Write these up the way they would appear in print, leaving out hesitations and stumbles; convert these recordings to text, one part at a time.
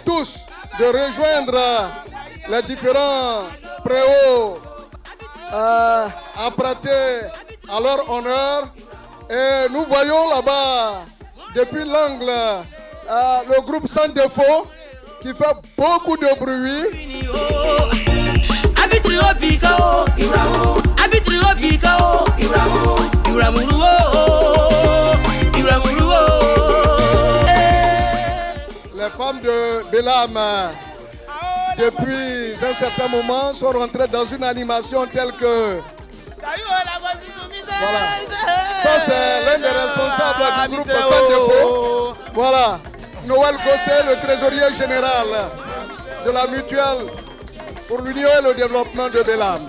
tous de rejoindre les différents préaux empruntés à leur honneur. Et nous voyons là-bas, depuis l'angle, le groupe Sans Défaut qui fait beaucoup de bruit. Les femmes de Bélam, depuis un certain moment, sont rentrées dans une animation telle que... Voilà. Ça, c'est l'un des responsables du groupe Sans Défaut. Voilà. Noël Gosset, le trésorier général de la mutuelle pour l'union et le développement de Bélam.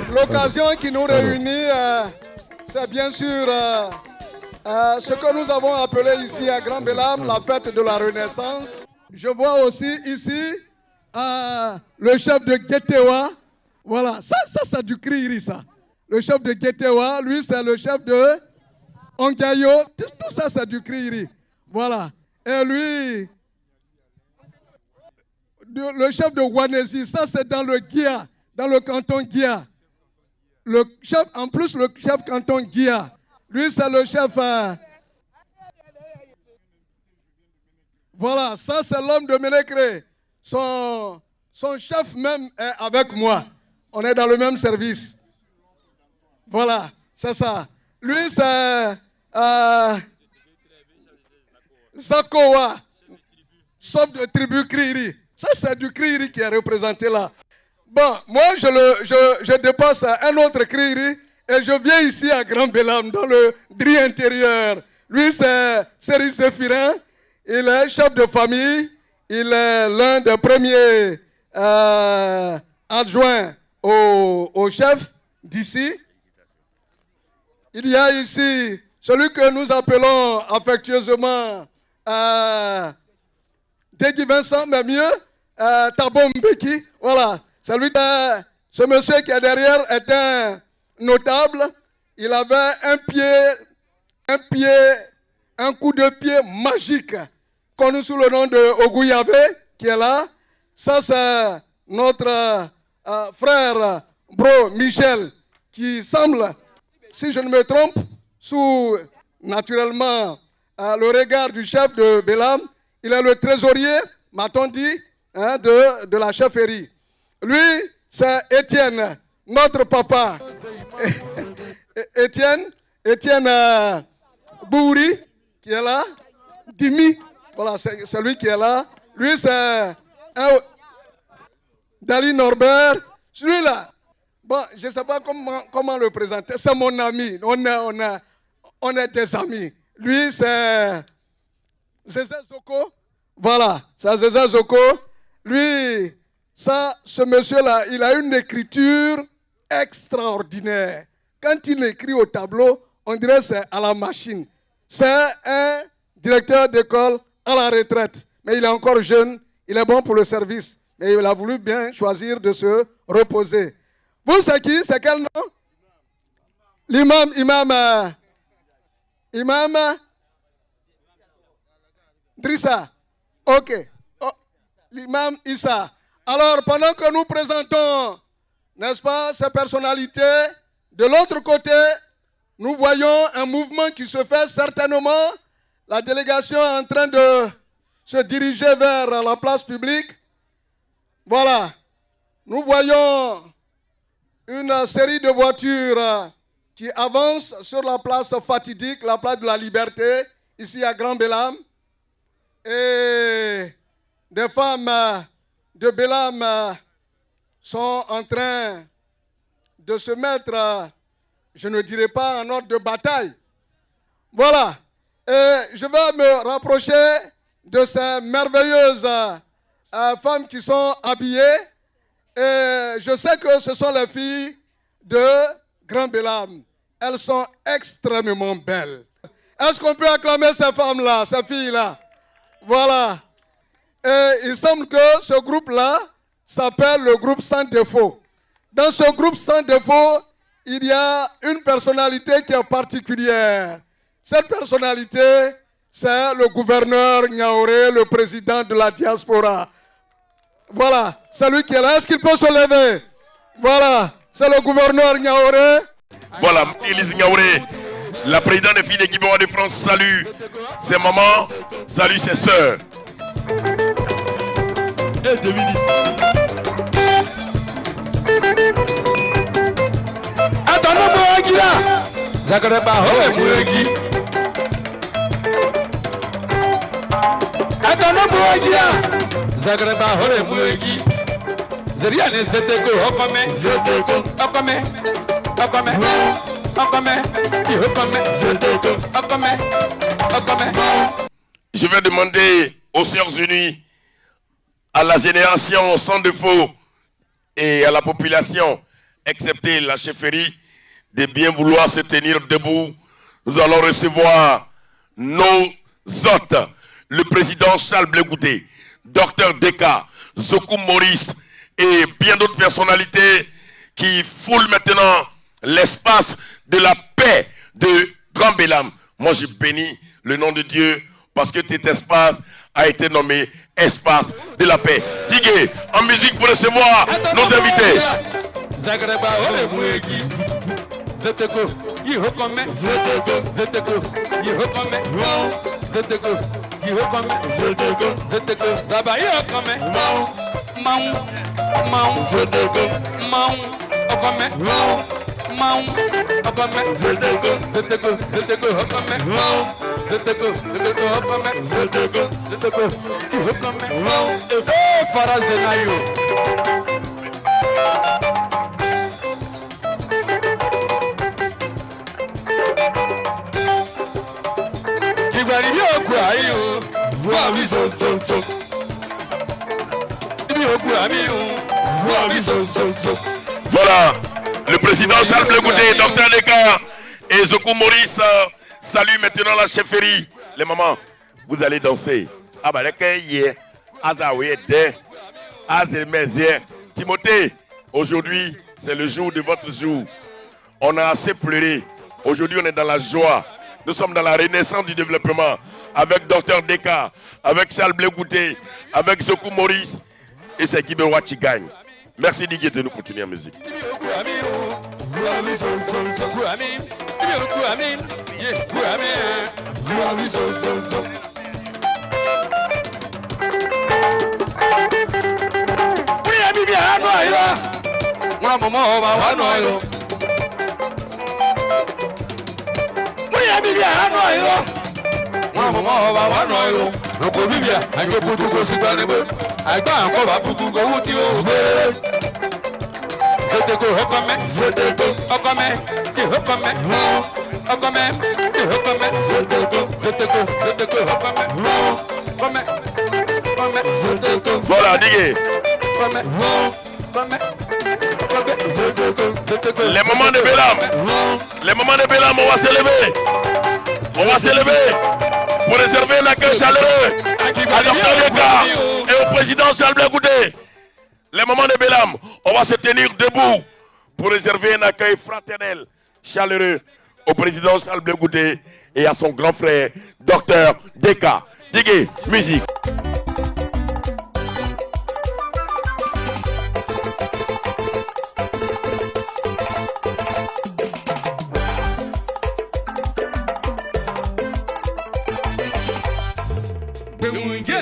L'occasion qui nous réunit, c'est bien sûr ce que nous avons appelé ici à Grand Bélam, la fête de la Renaissance. Je vois aussi ici le chef de Guétéwa. Voilà, ça c'est du Kriri, ça. Le chef de Guétéwa, lui c'est le chef de Ongayo. Tout ça c'est du Kriri. Voilà. Et lui, le chef de Wanesi, ça c'est dans le Guia, dans le canton Guia. Le chef, en plus, le chef canton Guia, lui, c'est le chef. Voilà, ça, c'est l'homme de Ménécré. Son chef même est avec moi. On est dans le même service. Voilà, c'est ça. Lui, c'est Zakowa, chef de tribu Kriri. Ça, c'est du Kriri qui est représenté là. Bon, moi, je dépasse un autre Kriri et je viens ici à Grand Bélam, dans le Dri intérieur. Lui, c'est Seri Zéphirin. Il est chef de famille. Il est l'un des premiers adjoints au chef d'ici. Il y a ici celui que nous appelons affectueusement Degui Vincent, mais mieux, Thabo Mbeki. Voilà. Ce monsieur qui est derrière est un notable. Il avait un coup de pied magique, connu sous le nom de Oguyavé, qui est là. Ça, c'est notre frère, bro Michel, qui semble, si je ne me trompe, sous naturellement le regard du chef de Bélam. Il est le trésorier, m'a-t-on dit, de la chefferie. Lui, c'est Étienne, notre papa. Étienne Bouri, qui est là. Dimi, voilà, c'est lui qui est là. Lui, c'est Dali Norbert. Celui-là, bon, je ne sais pas comment le présenter. C'est mon ami. On est des amis. Lui, c'est Zézé Zoko. Voilà, c'est Zézé Zoko. Lui, ce monsieur-là, il a une écriture extraordinaire. Quand il écrit au tableau, on dirait que c'est à la machine. C'est un directeur d'école à la retraite. Mais il est encore jeune, il est bon pour le service. Mais il a voulu bien choisir de se reposer. Vous, c'est qui? C'est quel nom? Imam Drissa. Ok. Oh, l'imam Issa. Alors, pendant que nous présentons, n'est-ce pas, ces personnalités, de l'autre côté, nous voyons un mouvement qui se fait certainement. La délégation est en train de se diriger vers la place publique. Voilà. Nous voyons une série de voitures qui avancent sur la place fatidique, la place de la Liberté, ici à Grand Bélam. Et des femmes de Bélam sont en train de se mettre, je ne dirais pas en ordre de bataille. Voilà. Et je vais me rapprocher de ces merveilleuses femmes qui sont habillées. Et je sais que ce sont les filles de Grand Bélam. Elles sont extrêmement belles. Est-ce qu'on peut acclamer ces femmes-là, ces filles-là? Voilà. Et il semble que ce groupe-là s'appelle le groupe Sans Défaut. Dans ce groupe Sans Défaut, il y a une personnalité qui est particulière. Cette personnalité, c'est le gouverneur Niaouré, le président de la diaspora. Voilà, c'est lui qui est là. Est-ce qu'il peut se lever? Voilà, c'est le gouverneur Niaouré. Voilà, Élise Niaouré, la présidente des filles de Guibéwa de France, salue ses mamans, salue ses sœurs. Zagreba hore muegi Zeriane zeteko hokome Zeteko Hokome Hokome Hokome Hokome Zeteko Hokome Hokome. Je vais demander aux Sœurs Unies, à la génération sans défaut et à la population, excepté la chefferie, de bien vouloir se tenir debout. Nous allons recevoir nos hôtes, le président Charles Blé Goudé, Dr Deka, Zokou Maurice et bien d'autres personnalités qui foulent maintenant l'espace de la paix de Grand Bélam. Moi, je bénis le nom de Dieu parce que cet espace a été nommé espace de la paix. Digué, en musique pour recevoir nos invités. Zagreba ole muegi Zeteko Yihokome Zeteko Zeteko Yihokome Zeteko Yihokome Zeteko Zeteko Zaba Yihokome Maun Maun Zeteko Maun Okome Maun Okome Zeteko Zeteko Zeteko Hokome Zeteko Zeteko Hokome Zeteko Zeteko Yihokome Efe Faraz de Nayo. Voilà, le président Charles Blé Goudé, Dr Deka et Zokou Maurice saluent maintenant la chefferie. Les mamans, vous allez danser. Timothée, aujourd'hui, c'est le jour de votre jour. On a assez pleuré. Aujourd'hui, on est dans la joie. Nous sommes dans la renaissance du développement avec Dr Deka, avec Charles Blé Goudé, avec Zokou Maurice et c'est Guibéwa qui gagne. Merci Didier de nous continuer en musique. Zeteko Hokome Zeteko Hokome Hokome Hokome Hokome Zeteko Zeteko Zeteko Hokome Hokome Hokome Zeteko. Voilà, Digue. Hokome Hokome Zeteko. Les moments de Bélam. Les moments de Bélam, on va se lever. On va se lever pour réserver un accueil chaleureux à Dr Deka et au président Charles Blé Goudé. Les moments de Bélam, on va se tenir debout pour réserver un accueil fraternel, chaleureux au président Charles Blé Goudé et à son grand frère, Dr Deka. Digue, musique.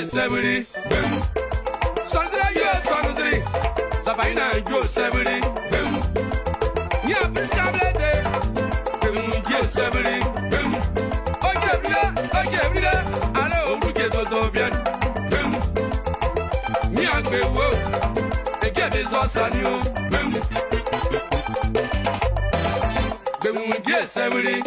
Sebri, Sandra, yes, Sandri, Sabina, Joe Sebri, Nia Piscablete, yes, Sebri, Oye, Allo, Buketo Dobian, Nia Bewo, and get his Osanio, yes, Sebri,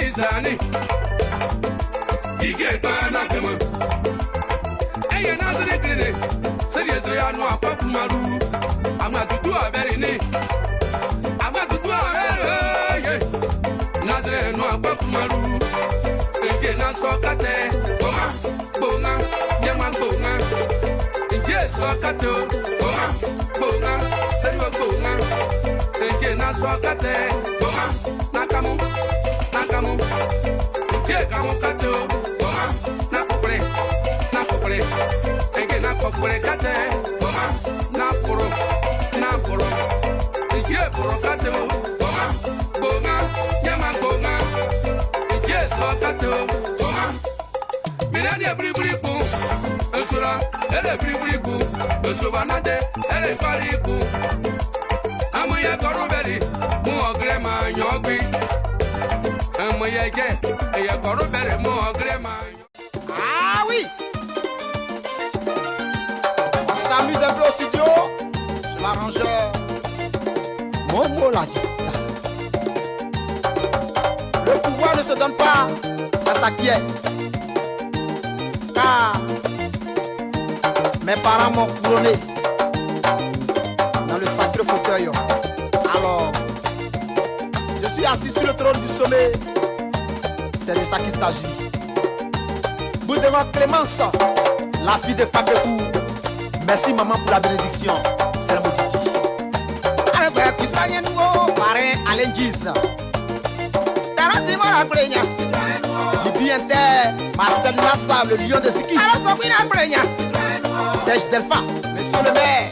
Zani, Ige Banakama. Hey, another clinic. Seriously, I know a pop maru. I'm not to do a very name. I'm not to do a very Nazare, no a pop maru. Again, I saw Kate, Bona, Yaman Bona. Yes, so Kato, Bona, Selva Bona. Again, I saw Kate, Nakamu. Ye kamu kato, na kopre, ege na kopre kate, na poro, ye poro kato, bonga, yama bonga, ye so kato, mirani abribribu, esura, ele bribribu, esuba nade, ele paribu, amuya koruberi, mu ogrema nyogbi. Ah oui! On s'amuse un peu au studio. Je l'arrangeur. Momo l'a dit. Le pouvoir ne se donne pas, ça s'acquiert. Car mes parents m'ont couronné dans le sacré fauteuil. Alors, je suis assis sur le trône du sommet. C'est de ça qu'il s'agit. Boudément Clémence, la fille de Papecou. Merci maman pour la bénédiction. C'est le mot Titi. Parrain Alain Giz. Tarasimo la Brenya. Libi Inter, Marcel Nassa, le lion de Siki. Serge Delpha, monsieur le maire.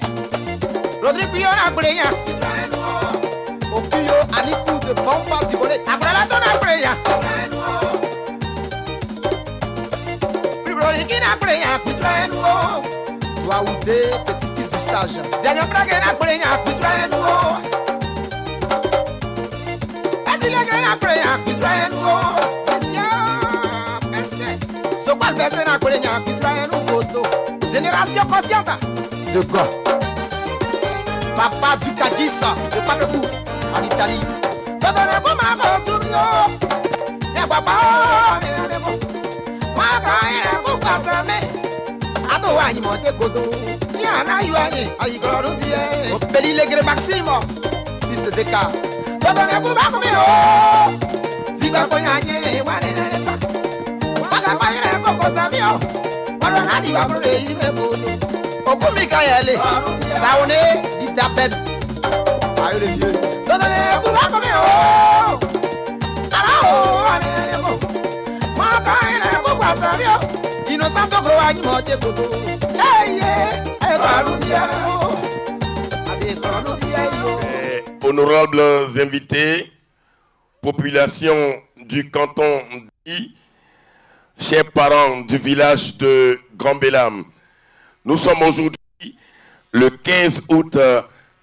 Rodrigue la Brenya. Okuyo Anikou de Bomba Dibonnet. Après la donne à Brenya. Waoudé, petit-fils du sage. Zénia Braga na Brenya, Bisraël nouveau. Asile na Brenya, Bisraël nouveau. Ce quoi le verset na Brenya, Bisraël nouveau. Génération consciente de God. Papa du Kadissa, de Papecou, en Italie. Todo le coma con tu rio. Ya papa, mira de mo. Maka ina kukasame. Ato anyi monte kodo. Yana yuani, ayi koro biye. Opeli legre Maximo, fils de Deka. Todo le coma con yo. Ziga konyanye, wane nesa. Maka ina kukasamio. Wano nadi wa brode ibe kodo. Okumi kayele, saone, ditapen. Ayo le vieux. Todo le coma con yo. Arao, wane nemo. Maka ina kukasamio. Innocent gros animal de kodo. Honorables invités, population du canton d'I, chers parents du village de Grand Bélam, nous sommes aujourd'hui le 15 août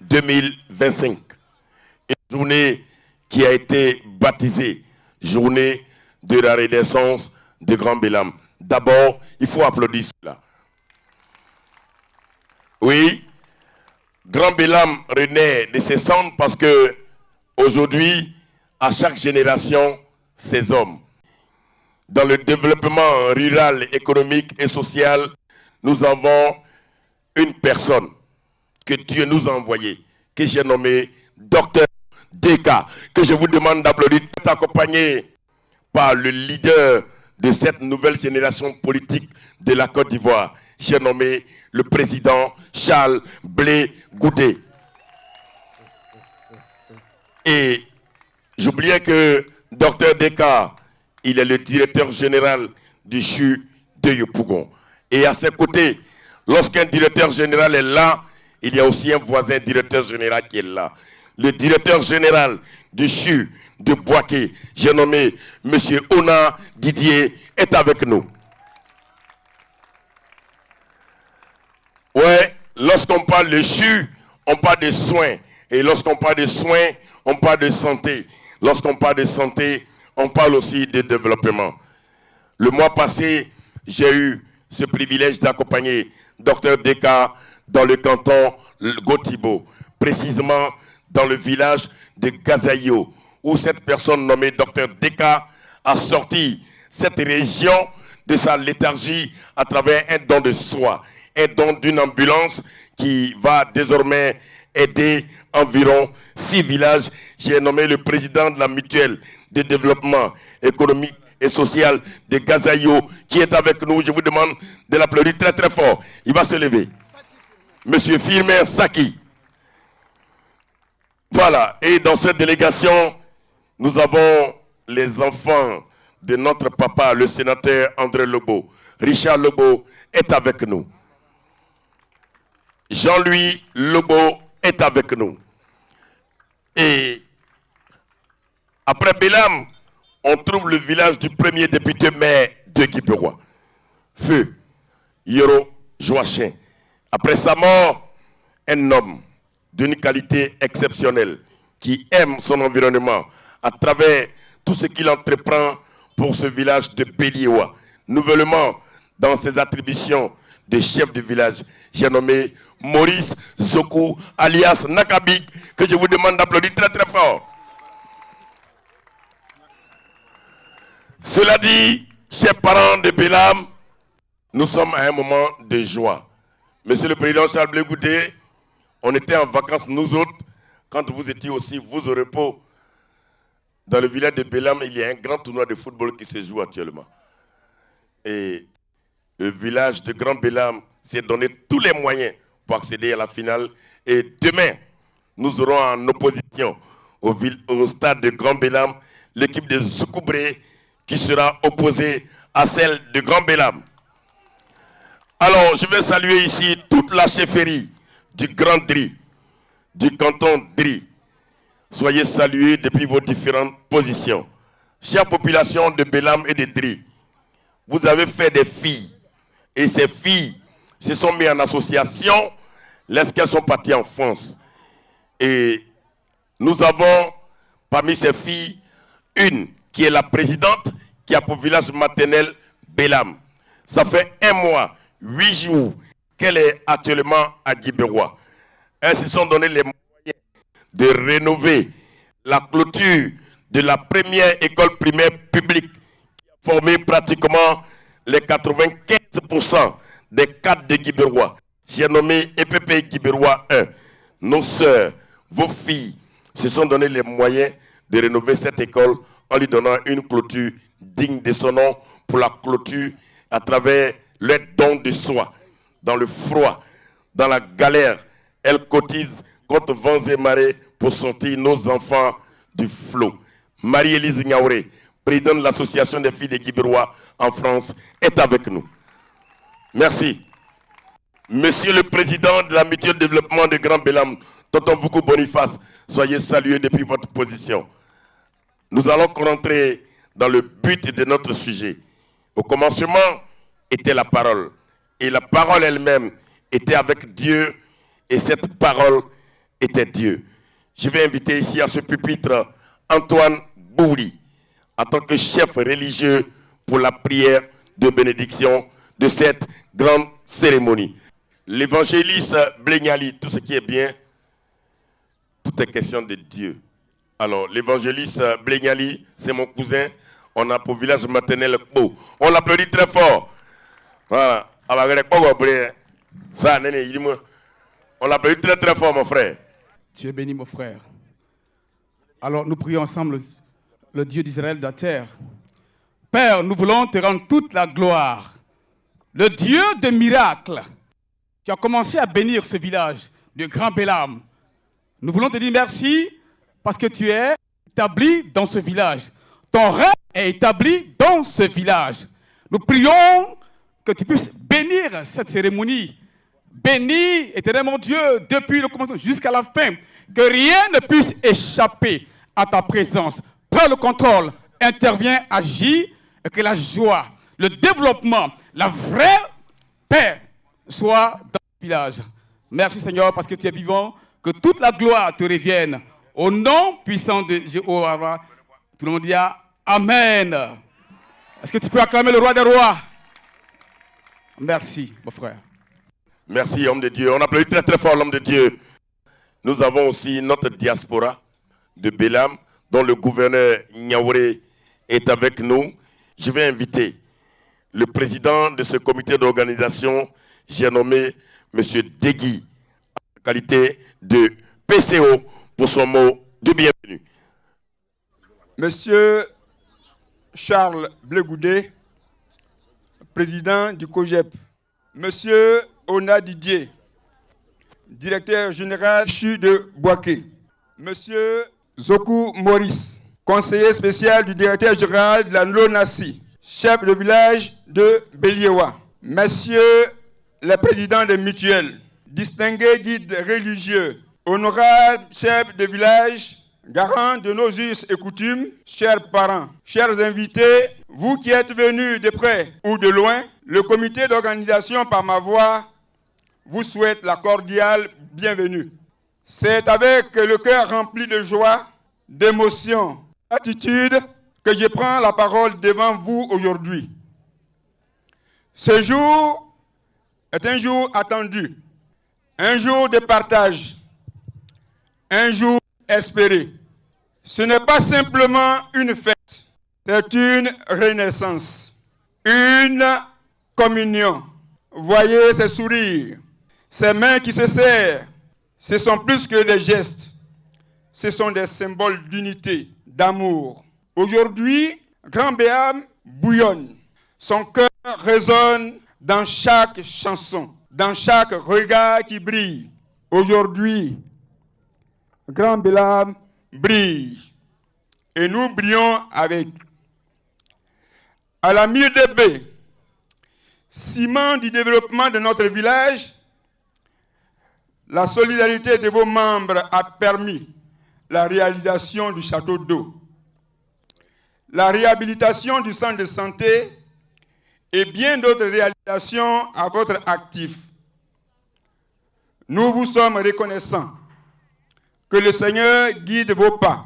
2025, une journée qui a été baptisée journée de la renaissance de Grand Bélam. D'abord, il faut applaudir cela. Oui, Grand Bélam renaît de ses cendres parce que aujourd'hui, à chaque génération, ces hommes. Dans le développement rural, économique et social, nous avons une personne que Dieu nous a envoyée, que j'ai nommée Docteur Deka, que je vous demande d'applaudir, accompagné par le leader de cette nouvelle génération politique de la Côte d'Ivoire. J'ai nommé le président Charles Blé Goudé. Et J'oubliais que Dr Deka, il est le directeur général du CHU de Yopougon. Et à ses côtés, lorsqu'un directeur général est là, il y a aussi un voisin directeur général qui est là. Le directeur général du CHU de Boaké, j'ai nommé M. Ona Didier, est avec nous. Ouais, lorsqu'on parle de CHU, on parle de soins. Et lorsqu'on parle de soins, on parle de santé. Lorsqu'on parle de santé, on parle aussi de développement. Le mois passé, j'ai eu ce privilège d'accompagner Dr Deka dans le canton Gotibo, précisément dans le village de Gazaïo, où cette personne nommée Dr Deka a sorti cette région de sa léthargie à travers un don de soi, un don d'une ambulance qui va désormais aider environ 6 villages. J'ai nommé le président de la mutuelle de développement économique et social de Gazaïo qui est avec nous. Je vous demande de l'applaudir très très fort. Il va se lever. Monsieur Firmin Saki. Voilà. Et dans cette délégation, nous avons les enfants de notre papa, le sénateur André Lobo. Richard Lobo est avec nous. Jean-Louis Lobo est avec nous. Et après Bélam, on trouve le village du premier député maire de Guibérois, Feu Yoro Joachim. Après sa mort, un homme d'une qualité exceptionnelle qui aime son environnement à travers tout ce qu'il entreprend pour ce village de Bélioua. Nouvellement, dans ses attributions de chef de village, j'ai nommé Maurice Zoku, alias Nakabik, que je vous demande d'applaudir très très fort. Cela dit, chers parents de Bélam, nous sommes à un moment de joie. Monsieur le Président Charles Blé Goudé, on était en vacances nous autres, quand vous étiez aussi, vous au repos. Dans le village de Bélam, il y a un grand tournoi de football qui se joue actuellement. Et le village de Grand Bélam s'est donné tous les moyens pour accéder à la finale. Et demain, nous aurons en opposition au stade de Grand Bélam l'équipe de Zoukoubré qui sera opposée à celle de Grand Bélam. Alors, je vais saluer ici toute la chefferie du Grand Dri, du canton Dri. Soyez salués depuis vos différentes positions. Chère population de Bélam et de Dri, vous avez fait des filles. Et ces filles se sont mises en association lorsqu'elles sont parties en France. Et nous avons parmi ces filles une qui est la présidente qui a pour village maternel Bélam. Ça fait 1 mois, 8 jours qu'elle est actuellement à Guibérois. Elles se sont donné les moyens de rénover la clôture de la première école primaire publique qui a formé pratiquement les 95% des cadres de Guibérois. J'ai nommé EPP Guibérois 1. Nos sœurs, vos filles, se sont donné les moyens de rénover cette école en lui donnant une clôture digne de son nom pour la clôture à travers le don de soi. Dans le froid, dans la galère, elle cotise contre vents et marées pour sortir nos enfants du flot. Marie-Élise Niaouré, présidente de l'association des filles de Guibérois en France, est avec nous. Merci. Monsieur le président de la mutuelle de développement de Grand Bélam, Tonton Voukou Boniface, soyez salué depuis votre position. Nous allons rentrer dans le but de notre sujet. Au commencement était la parole. Et la parole elle-même était avec Dieu. Et cette parole était Dieu. Je vais inviter ici à ce pupitre Antoine Bouli, en tant que chef religieux pour la prière de bénédiction de cette grande cérémonie. L'évangéliste Blégnali, tout ce qui est bien, tout est question de Dieu. Alors, l'évangéliste Blégnali, c'est mon cousin. On a pour village maternel Beau. On l'applaudit très fort. Voilà. On l'applaudit très très fort, mon frère. Tu es béni, mon frère. Alors, nous prions ensemble le Dieu d'Israël de la terre. Père, nous voulons te rendre toute la gloire. Le Dieu des miracles. Tu as commencé à bénir ce village de Grand Bélam. Nous voulons te dire merci parce que tu es établi dans ce village. Ton règne est établi dans ce village. Nous prions que tu puisses bénir cette cérémonie. Bénis, éternellement Dieu, depuis le commencement jusqu'à la fin. Que rien ne puisse échapper à ta présence. Prends le contrôle, interviens, agis, et que la joie, le développement, la vraie paix soit dans le village. Merci Seigneur parce que tu es vivant. Que toute la gloire te revienne. Au nom puissant de Jéhovah, tout le monde dit Amen. Est-ce que tu peux acclamer le roi des rois? Merci, mon frère. Merci, homme de Dieu. On applaudit très très fort l'homme de Dieu. Nous avons aussi notre diaspora de Bélam, dont le gouverneur Niaouré est avec nous. Je vais inviter le président de ce comité d'organisation, j'ai nommé M. Degui, en qualité de PCO, pour son mot de bienvenue. Monsieur Charles Blegoudé, président du COGEP. Monsieur Ona Didier, directeur général de Boaké. Monsieur Zoku Maurice, conseiller spécial du directeur général de la LONASI, chef de village de Beliewa. Monsieur le président des mutuelles, distingué guide religieux, honorable chef de village, garant de nos us et coutumes, chers parents, chers invités, vous qui êtes venus de près ou de loin, le comité d'organisation par ma voix vous souhaite la cordiale bienvenue. C'est avec le cœur rempli de joie, d'émotion, d'attitude que je prends la parole devant vous aujourd'hui. Ce jour est un jour attendu, un jour de partage, un jour espéré. Ce n'est pas simplement une fête, c'est une renaissance, une communion. Voyez ces sourires, ces mains qui se serrent, ce sont plus que des gestes, ce sont des symboles d'unité, d'amour. Aujourd'hui, Grand Béam bouillonne, son cœur résonne dans chaque chanson, dans chaque regard qui brille. Aujourd'hui, Grand Béam brille et nous brillons avec. À la MIRDB, ciment du développement de notre village, la solidarité de vos membres a permis la réalisation du château d'eau, la réhabilitation du centre de santé et bien d'autres réalisations à votre actif. Nous vous sommes reconnaissants. Que le Seigneur guide vos pas.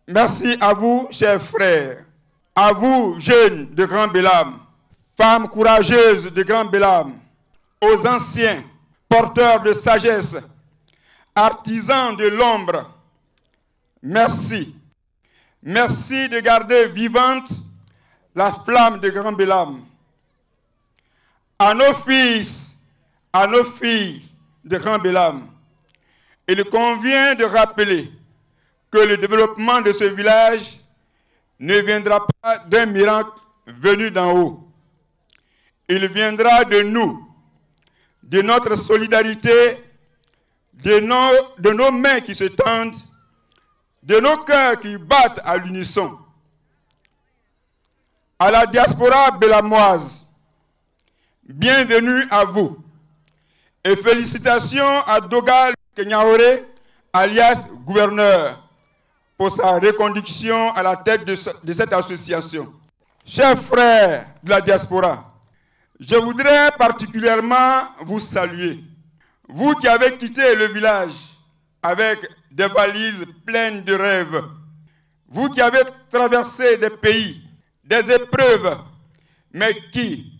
Merci à vous, chers frères, à vous, jeunes de Grand Bélam, femmes courageuses de Grand Bélam, aux anciens, porteurs de sagesse, artisans de l'ombre. Merci. Merci de garder vivante la flamme de Grand Bélam. À nos fils, à nos filles de Grand Bélam, il convient de rappeler que le développement de ce village ne viendra pas d'un miracle venu d'en haut. Il viendra de nous, de notre solidarité, de nos mains qui se tendent, de nos cœurs qui battent à l'unisson. À la diaspora bélamoise, bienvenue à vous et félicitations à Dogal Niaouré, alias gouverneur, pour sa reconduction à la tête de cette association. Chers frères de la diaspora, je voudrais particulièrement vous saluer. Vous qui avez quitté le village avec des valises pleines de rêves, vous qui avez traversé des pays, des épreuves, mais qui,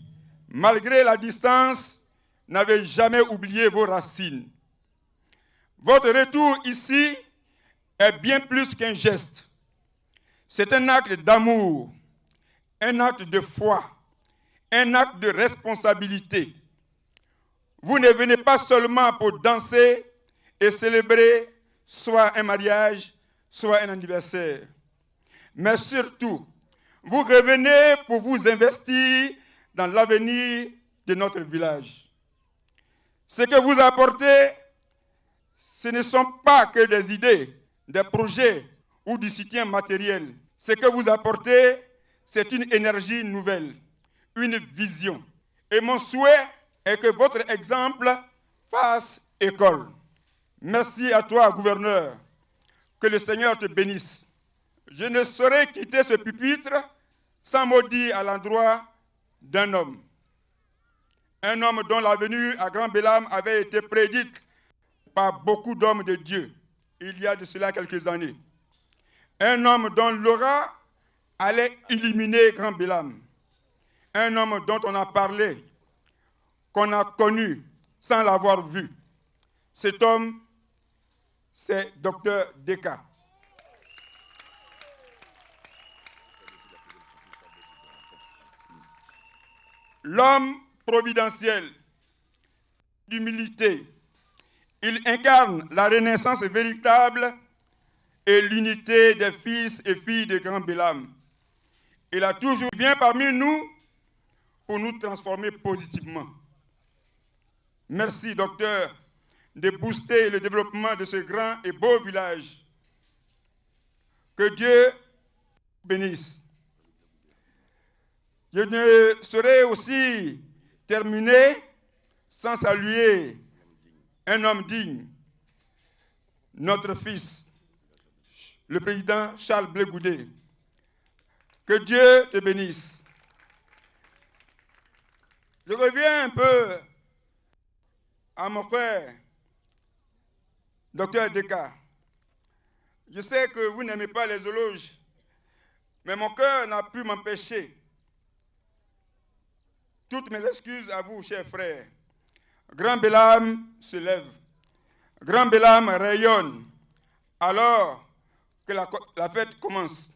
malgré la distance, n'avez jamais oublié vos racines. Votre retour ici est bien plus qu'un geste. C'est un acte d'amour, un acte de foi, un acte de responsabilité. Vous ne venez pas seulement pour danser et célébrer soit un mariage, soit un anniversaire. Mais surtout, vous revenez pour vous investir dans l'avenir de notre village. Ce que vous apportez, ce ne sont pas que des idées, des projets ou du soutien matériel. Ce que vous apportez, c'est une énergie nouvelle, une vision. Et mon souhait est que votre exemple fasse école. Merci à toi, gouverneur. Que le Seigneur te bénisse. Je ne saurais quitter ce pupitre sans maudire à l'endroit d'un homme. Un homme dont la venue à Grand Bélam avait été prédite par beaucoup d'hommes de Dieu, il y a de cela quelques années. Un homme dont l'aura allait illuminer Grand Bélam. Un homme dont on a parlé, qu'on a connu sans l'avoir vu. Cet homme, c'est Dr Deka. L'homme providentiel, d'humilité, il incarne la renaissance véritable et l'unité des fils et filles de Grand Bélam. Il a toujours bien parmi nous pour nous transformer positivement. Merci, docteur, de booster le développement de ce grand et beau village. Que Dieu bénisse. Je ne saurais aussi terminer sans saluer un homme digne, notre fils, le président Charles Blegoudé. Que Dieu te bénisse. Je reviens un peu à mon frère, Dr Deka. Je sais que vous n'aimez pas les éloges, mais mon cœur n'a pu m'empêcher. Toutes mes excuses à vous, chers frères. Grand Bélam se lève. Grand Bélam rayonne. Alors que la fête commence,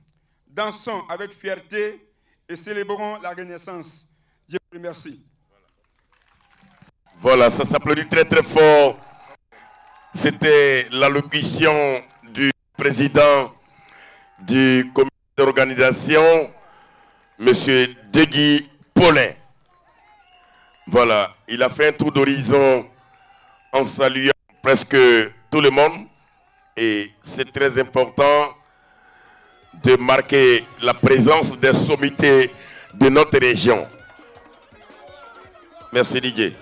dansons avec fierté et célébrons la Renaissance. Je vous remercie. Voilà, ça s'applaudit très très fort. C'était l'allocution du président du comité d'organisation, M. Degui Paulin. Voilà, il a fait un tour d'horizon en saluant presque tout le monde. Et c'est très important de marquer la présence des sommités de notre région. Merci Didier.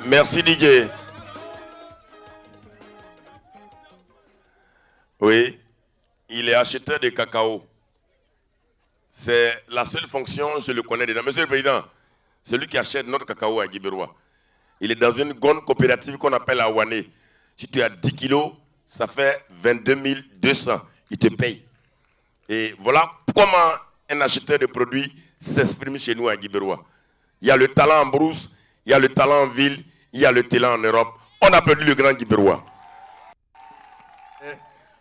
Merci Didier. Oui, il est acheteur de cacao. C'est la seule fonction, je le connais déjà. Monsieur le Président, c'est lui qui achète notre cacao à Guibérois. Il est dans une grande coopérative qu'on appelle Awane. Si tu as 10 kilos, ça fait 22 200. Il te paye. Et voilà comment un acheteur de produits s'exprime chez nous à Guibérois. Il y a le talent en brousse, il y a le talent en ville, il y a le talent en Europe. On a perdu le grand Guibérois.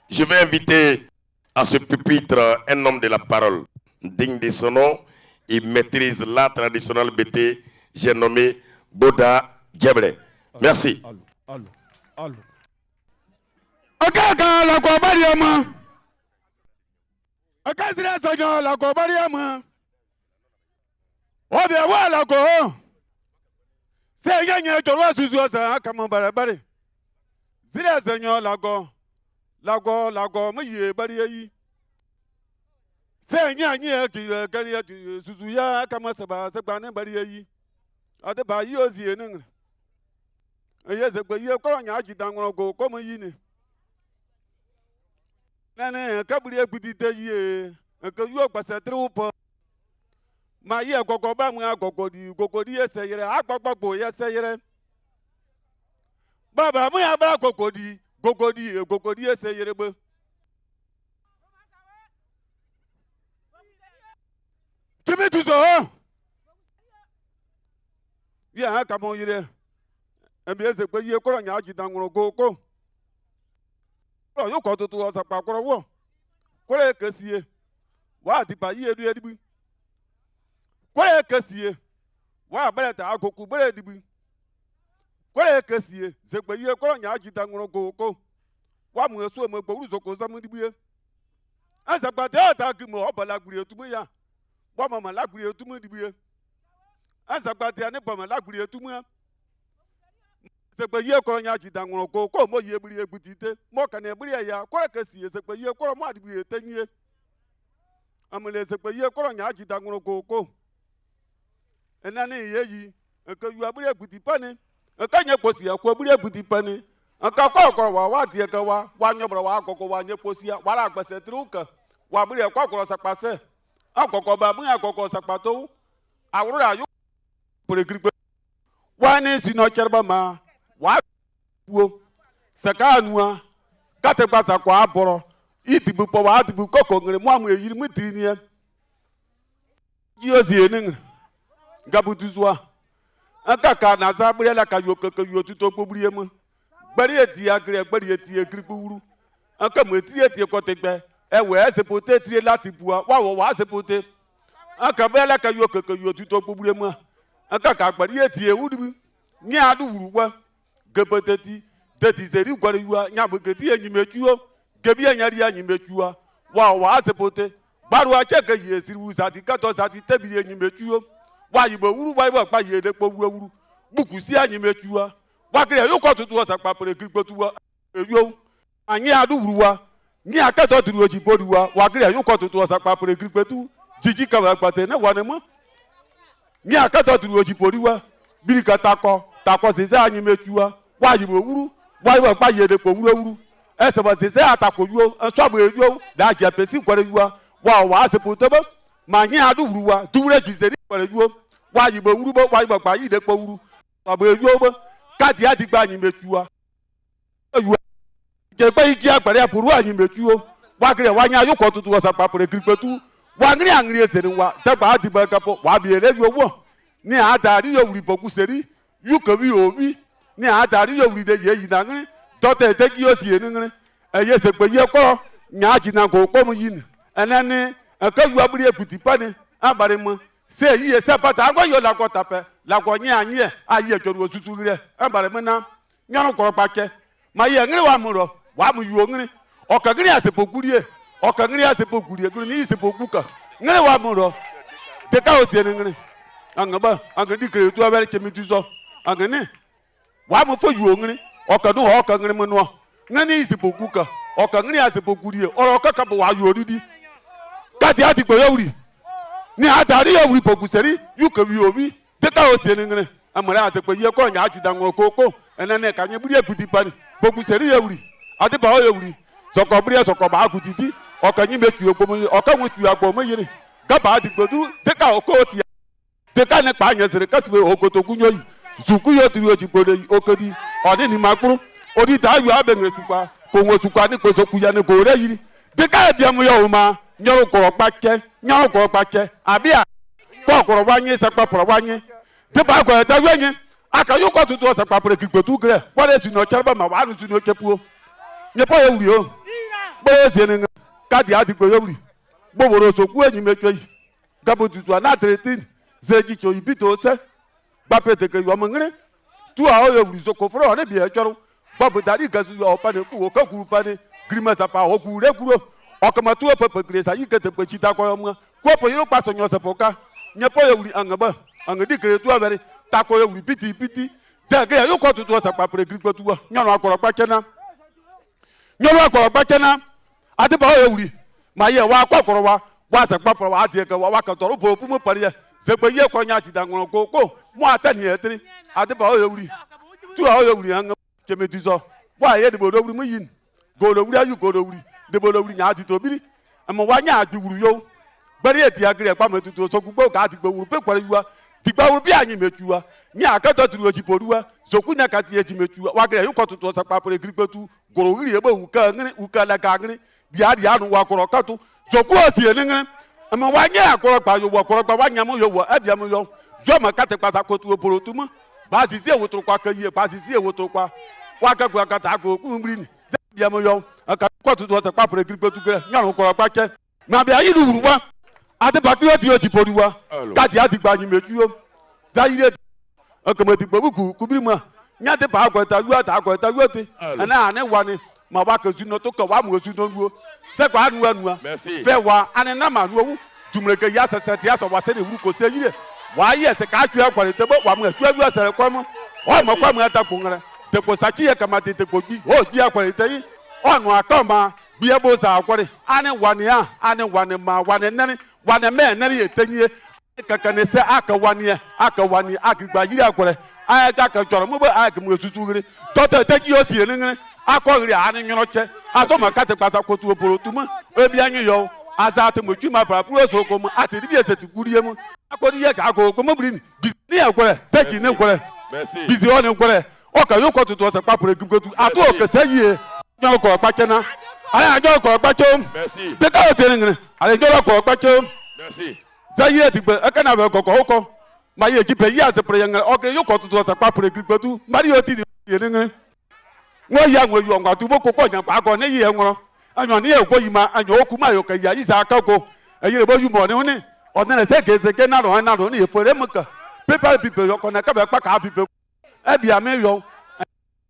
Je vais inviter à ce pupitre un homme de la parole, digne de son nom, il maîtrise l'art traditionnel BT, j'ai nommé Boda Djebre. Merci. Allô. Akaka la kwabariama. Akazira sanyo la kwabariama. Obe wa la ko. Se yanya jorwa susu asa kama barabare. Zira sanyo la ko. La ko mu ye bari yi. Se nyanya ki kariya susu ya kama saba ne bari yi. Ade ba yi ozie ne. Eye zegbe ye koro nya ajidan go ko mu yi ni. Nane kaburi egbidite yi nke yu opase triupo. Ma yi agogo ba mu gogodi eseyere agbagbo ye seyere. Baba mu ya ba gogodi eseyere gbe. Timi tuzo. Ya ha kamo yire. Ebi ezekwe ye koro nya ajidan go ko. Yo ko tutu osapa kworo wo. Kwore kesie. Wa dipa yi edu edibi. Kwore kesie. Wa beleta agoku bere edibi. Kwore kesie. Zekwe ye koro nya ajidan go ko. Wa mu esu mo gboru zoko zamu dibi e. Azagba te ata ki mo obala gburi etumu ya. Wa mama la gburi etumu dibi e. Azagba te ani bama la gburi etumu ya. sekpe ye koro nya jida ngoro ko mo ye buri egbutite mo ka na buri ya koro ka si sekpe ye koro mo adibu etenye amele sekpe ye koro nya jida ngoro ko enani ye yi nke yu aburi egbuti pani nke nye kposi ya ko aburi egbuti pani nke ko wa die ka wa nyobro wa akoko wa nye kposi ya wara agbese truka wa buri ko koro sapase akoko ba bu akoko sapato awuru ayu pore grigbe wa ni sino cherba ma wa wo saka anua kate gbasa kwa aboro idibu po wa adibu koko ngere mu amu eyiri mu tiri ni e ji ozi eningre gabutuzwa aka ka na za buri la ka yo keke yo tuto gboburi emu gbari eti agre gbari eti egripuru aka mu eti ko tegbe ewe esepote tire lati bua wa sepote aka buri la ka yo keke yo tuto gboburi emu aka ka gbari eti ewudu ni adu wuruwa gebeteti deti zeri gwari yuwa nyabu geti enyimechuo gebi enyari enyimechuo wa sepote gbaru acheke yesiru sati kato sati tebi enyimechuo wa yibo wuru wa ibo pa yede po wuru buku si enyimechuo wa kire yo ko tutu osa papere kirigbotuwa eyo anyi adu wuruwa ni akato turu ojiboduwa wa kire yo ko tutu osa papere kirigbotu jiji ka pate na wa ne mo ni akato turu ojibodiwa birika tako sese enyimechuo wa yibo wuru wa ibo pa yede po wuru ese ba sese atako yo so agbo eyo da je pesi kwere yo wa se potebo ma nyi adu wuruwa duwure jizeri kwere yo wa yibo wuru bo wa ibo pa yide po wuru agbo eyo bo kati adigba enyimechuo eyo je pe igi agbere apuru enyimechuo wa kire wa nya ayuko tutu wasa papere kirigbetu wa ngri angri eseri wa tegba adigba kapo wa bi ele yo wo ni adari yo wuri boku seri yukobi obi ni adari yo wuri de ye yi na ngri dote tegi yo si eningri eye sekpe ye ko nya ji na ko mu yin enani akayu aburi eputi pani abare mo se yi se pata agwa yo la ko tape la ko nya anye aye toru osusu gire abare mo na nyaro ko pake ma ye ngri wa muro wa mu yu ngri o ka ngri asepokurie o ka ngri asepokurie gru ni sepokuka ngri wa muro de ka o si eningri angaba angadi kre tu abere chemitu so angani wa mu fo yu ngri ọkàdù ọkà ngiri mu nua ngani isipoku ka ọkà ngiri asipokurie ọrọ kaka bụ wa yoridi kati adigbo yawuri ni adari yawuri pokuseri yukewi obi dịka o tie ngiri amara asekpe ihe kọ nya achida nwụrụ koko enene ka nye buri ekuti pani pokuseri yawuri adiba o yawuri sọkọ buri sọkọ ba akutiti ọkà nyi metu ogbomo ọkà nwetu agbomo yiri gaba adigbo du dịka okoti dịka ne kpa anyesiri kasibe okotokunyoyi zuku yo tiri ojibode okedi oni ni makuru odi ta yu abengre supa ko wo supa ni posoku ya ni ko re yiri de ka biam yo ma nyoro ko pake abia ko wanye sapa pro wanye de ba ko ta wanye aka yo ko tutu sapa pro kigbetu gre wale tu no charba ma wa tu no kepuo nye po ye wuri o bo ye se ni ka di adigbo yo wuri bo woro soku enyi mecho yi gabo tutu na 13 zeji cho ibito se ba pete ke yo mo ngre tu a oyo wuri soko fro ne bi e choro babu dari gasu yo pa ne ku ka ku pa ne grima sa pa ho ku re kuro o kama tu pepe gresa yi ke te pe chita ko yo mo ko po yiro pa so nyo se poka nye po yo wuri angaba angadi kre tu abere ta ko yo wuri piti de ge yo ko tu sa pa pre grigbo tu wo nyoro akoro pa chena ade ba yo wuri ma ye wa akoro wa sa pa pro wa ade ke wa ka toro bo pu mo pare se pe ye ko nya chi da ngoro ko mo atani etri adiba o yewuri tu o yewuri an chemetizo wa ye de bodo wuri mu yin go do wuri ayu go do wuri de bodo wuri nya ti to biri amo wa nya adi wuri yo gbari eti agre pa metuto so gugbo ka ti gbo wuri pe kware yuwa ti gba wuri bi anyi metuwa nya akato turu ojiporuwa so kunya ka ti eji metuwa wa gre yu ko tutu so pa pore grigbetu goro wuri ebe uka la ka ngri di anu wa koro katu so ku o ti eningri amo wa nya akoro pa yo wa koro pa wa nya mo yo wa abia mo yo yo ma kate pa sa ko tu oporo tu mo ba sisi ewotro kwa ka yie ba sisi ewotro kwa wa ka gwa ka ta ko ku mbiri ni se bia mo yo aka ko tu so pa pore grigbetu gre nyaru ko pa ke na bia yi lu wa ade ba ki o ti o ti poruwa ka ti ati gba yin meju o da yi re aka mo ti gbo ku ku biri mo nya de ba agwa ta yu ti ana ane wa ni ma wa ka zu no to ka wa mo zu no ruo se kwa anu anu fe wa ane na ma nu dumre ke ya sese ti aso wa se ne wuru ko se yire wa ye se ka twa kware tebo wa mu atwa wi asere kwa mu o mo kwa mu ata kungre Tepo sachi ya kama tepo bi. Oh bi akwari tayi. Onu akoma bi ebo sa akwari. Ane wane a, ane wane ma, wane nani, wane me nani etenye. Kakane se aka wane akigba yiri akwari. Aya ka choro mo ba aka mo susugiri. Toto teji o si enengene. Akogiri ane nyonoche. Atoma kate pasa kotu oporo tuma. Ebi anyu yo. Azate mo twima para puro so ko mo ati bi eseti guriye mu. Akodi ye ka ko mo biri ni akwari. Teji ne akwari. Merci. Bizi on akwari. Oka yo ko tutu o se papure gumgotu. Ato o kese yie. Nyo ko pachena. Aya nyo ko pachom. Merci. Te ka o tenengene. Ale nyo ko pachom. Merci. Zaye tigbe ekana be kokko oko ma ye jipe ya se pre yanga oke yo ko tutu sa papure gbetu mari o ti ye ngene wo ya nwe yo ngwa tu boko ko nya pa ko ne ye nworo anyo ne ye ko yima anyo oku ma yo ka ya isa aka ko eyire bo yumo ne oni odene se ke na ro ne ye fore muka paper people yo ko na ka be pa ka people e bia me yo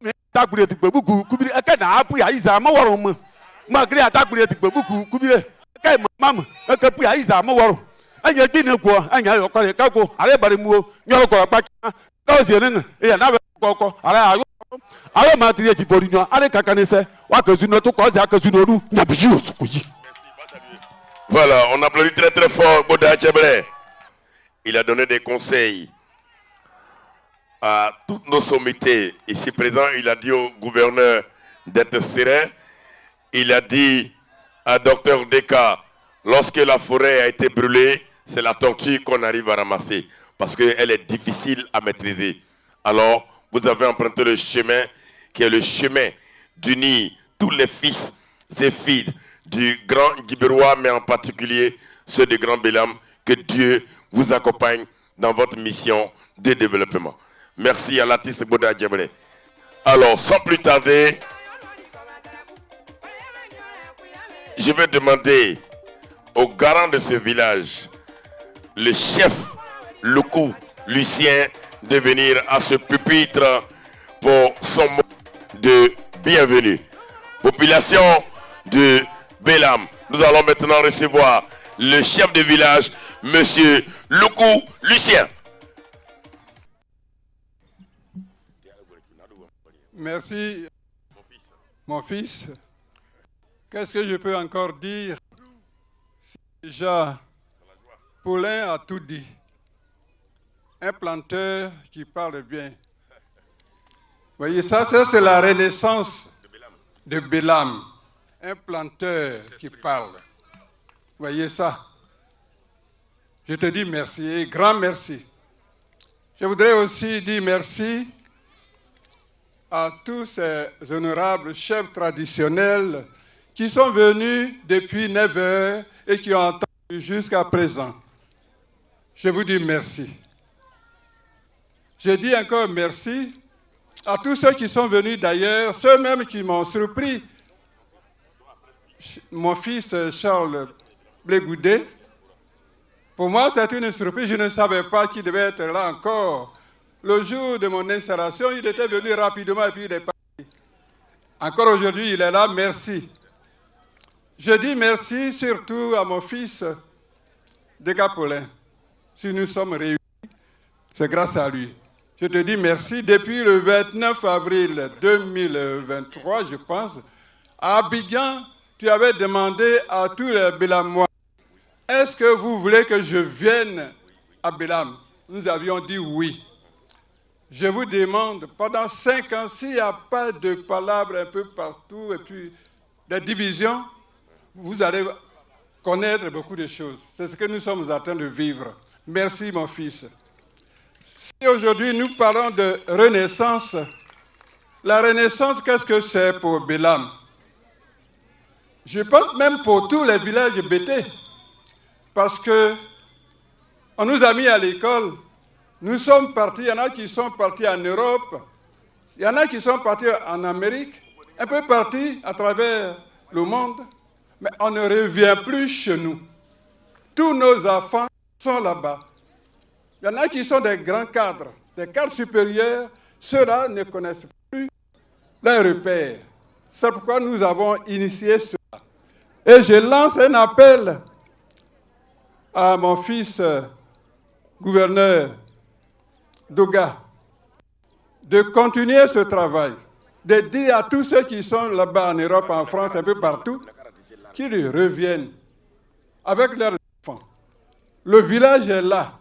me tagbure tigbe buku kubiri ekana apu ya isa ma woro mu ma gre atagbure tigbe buku kubire kai mama eke pu ya isa ma woro anya gini kwa anya yo kware kako are bare muo nyoro ko pa ka o sie ne ya na be kokko are ayo ma tri eji bori nyo are kaka ne se wa kazu no to ko ze akazu no ru nya bi jo sukuyi. Voilà, on applaudit très très fort Boda Tcheblé. Il a donné des conseils à toutes nos sommités ici présents. Il a dit au gouverneur d'être serein. Il a dit à Dr Deka, lorsque la forêt a été brûlée, c'est la tortue qu'on arrive à ramasser parce qu'elle est difficile à maîtriser. Alors, vous avez emprunté le chemin qui est le chemin d'unir tous les fils et filles du grand Djiberois, mais en particulier ceux de Grand Bélam. Que Dieu vous accompagne dans votre mission de développement. Merci à l'artiste Boda Djebré. Alors, sans plus tarder, je vais demander au garant de ce village, le chef Luku Lucien, de venir à ce pupitre pour son mot de bienvenue. Population de Bélam, nous allons maintenant recevoir le chef de village, Monsieur Luku Lucien. Merci, mon fils. Qu'est-ce que je peux encore dire? Déjà, Paulin a tout dit. Un planteur qui parle bien. Vous voyez, ça c'est la renaissance de Bélam. Un planteur qui parle. Vous voyez ça? Je te dis merci, et grand merci. Je voudrais aussi dire merci à tous ces honorables chefs traditionnels qui sont venus depuis 9 heures et qui ont entendu jusqu'à présent. Je vous dis merci. Je dis encore merci à tous ceux qui sont venus d'ailleurs, ceux même qui m'ont surpris. Mon fils Charles Blegoudé, pour moi c'est une surprise, je ne savais pas qu'il devait être là encore. Le jour de mon installation, il était venu rapidement et puis il est parti. Encore aujourd'hui, il est là, merci. Je dis merci surtout à mon fils Deka Paulin. Si nous sommes réunis, c'est grâce à lui. Je te dis merci. Depuis le 29 avril 2023, je pense, à Abidjan, tu avais demandé à tous les Bélamois, est-ce que vous voulez que je vienne à Bélam? Nous avions dit oui. Je vous demande, pendant 5 ans, s'il n'y a pas de palabres un peu partout et puis des divisions, vous allez connaître beaucoup de choses. C'est ce que nous sommes en train de vivre. Merci, mon fils. Si aujourd'hui nous parlons de renaissance, la renaissance, qu'est-ce que c'est pour Bélam? Je pense même pour tous les villages bêtés. Parce que on nous a mis à l'école. Nous sommes partis, il y en a qui sont partis en Europe, il y en a qui sont partis en Amérique, un peu partis à travers le monde, mais on ne revient plus chez nous. Tous nos enfants sont là-bas. Il y en a qui sont des grands cadres, des cadres supérieurs, ceux-là ne connaissent plus leurs repères. C'est pourquoi nous avons initié cela. Et je lance un appel à mon fils gouverneur Doga. de continuer ce travail, de dire à tous ceux qui sont là-bas en Europe, en France, un peu partout, qu'ils reviennent avec leurs enfants. Le village est là,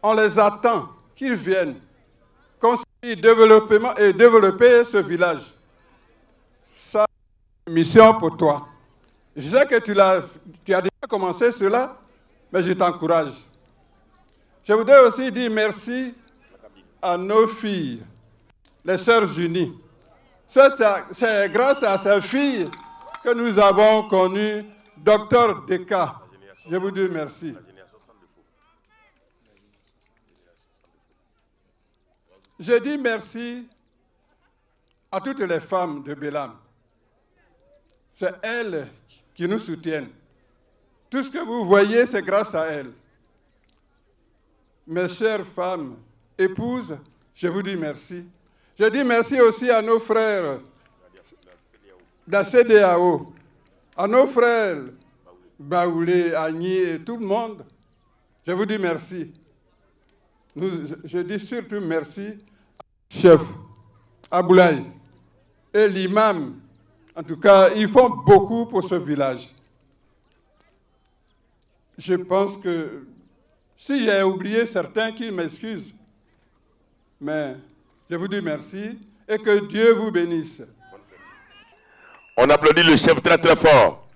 on les attend, qu'ils viennent construire, développer ce village. Ça, c'est une mission pour toi. Je sais que tu as déjà commencé cela, mais je t'encourage. Je voudrais aussi dire merci à nos filles, les Sœurs Unies. C'est grâce à ces filles que nous avons connu Dr Deka. Je vous dis merci. Je dis merci à toutes les femmes de Bélam. C'est elles qui nous soutiennent. Tout ce que vous voyez, c'est grâce à elles. Mes chères femmes, épouses, je vous dis merci. Je dis merci aussi à nos frères de la CEDEAO, à nos frères Baoulé, Agni et tout le monde. Je vous dis merci. Je dis surtout merci au chef Aboulaye et l'imam. En tout cas, ils font beaucoup pour ce village. Je pense que si j'ai oublié certains, qu'ils m'excusent. Mais je vous dis merci et que Dieu vous bénisse. On applaudit le chef très très fort.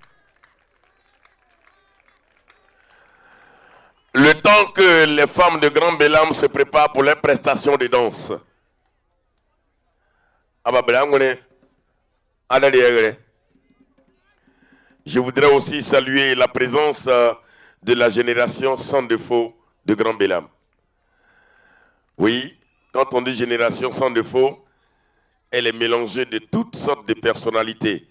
Le temps que les femmes de Grand Bélam se préparent pour les prestations de danse. Je voudrais aussi saluer la présence de la génération sans défaut de Grand Bélam. Oui, quand on dit génération sans défaut, elle est mélangée de toutes sortes de personnalités.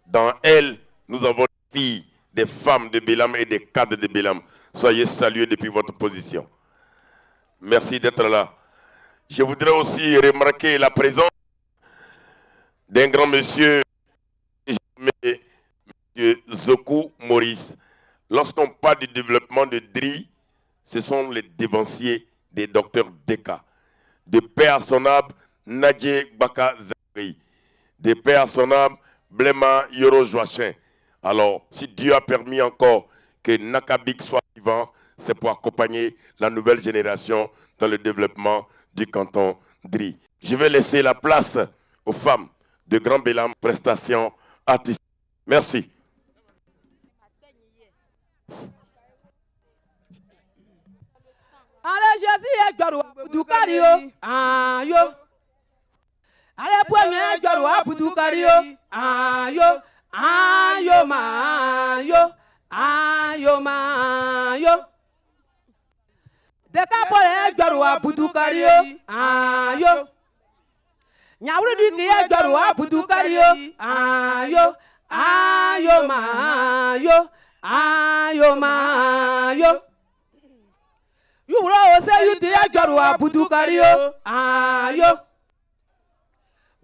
Dans elle, nous avons des filles, des femmes de Bélam et des cadres de Bélam. Soyez salués depuis votre position. Merci d'être là. Je voudrais aussi remarquer la présence d'un grand monsieur, M. Zoku Maurice. Lorsqu'on parle du développement de DRI, ce sont les dévanciers des docteurs Deka. De père à son âme, Nadje Baka Zakri. De père à son âme, Blema Yoro Joachin. Alors, si Dieu a permis encore que Nakabik soit vivant, c'est pour accompagner la nouvelle génération dans le développement du canton DRI. Je vais laisser la place aux femmes de Grand Bélam, prestations artistiques. Merci. Ale Jésus gbaru abudukari yo ayo. Ale poeme gbaru abudukari yo ayo. Ayo ma yo. Ayo ma yo. Deka pole gbaru abudukari yo ayo. Nyawru di kiye gbaru abudukari yo ayo. Ayo ma yo. Ayo ma yo. You will say you dear Jorua Puducario, ayo.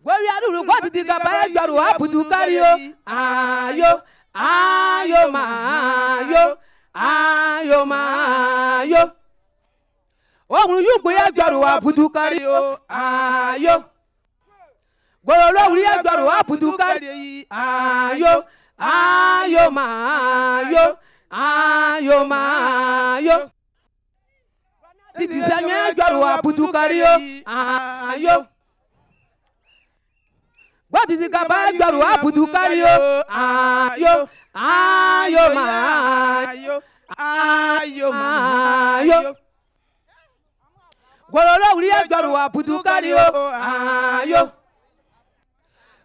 Where you are, what did the Jorua Puducario, ayo, ayo, mayo, ayo, mayo. Oh, you go at Jorua Puducario, ayo. Go we are Jorua Puducario, ayo, ayo, mayo, ayo, mayo. Titi Zanya Jorua Puducario, ayo. What is the Gaba Jorua Puducario, ayo, ayo, mayo, ayo, mayo. Gorolo Ria Jorua Puducario, ayo.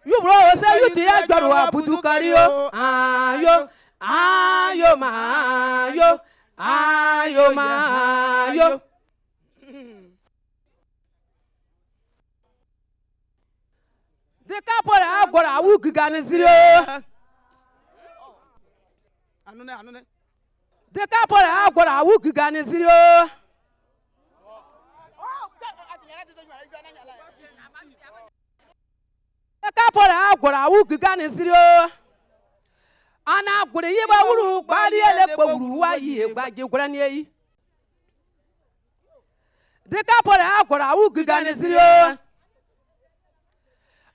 You bro say you dear Jorua Puducario, ayo, ayo, mayo, ayo, mayo. The couple have got a wook gun zero. The couple have got a wook gun zero. The couple have got a wook gun zero. Anna could hear about body why ye by your granny. The couple have got a wook gun zero.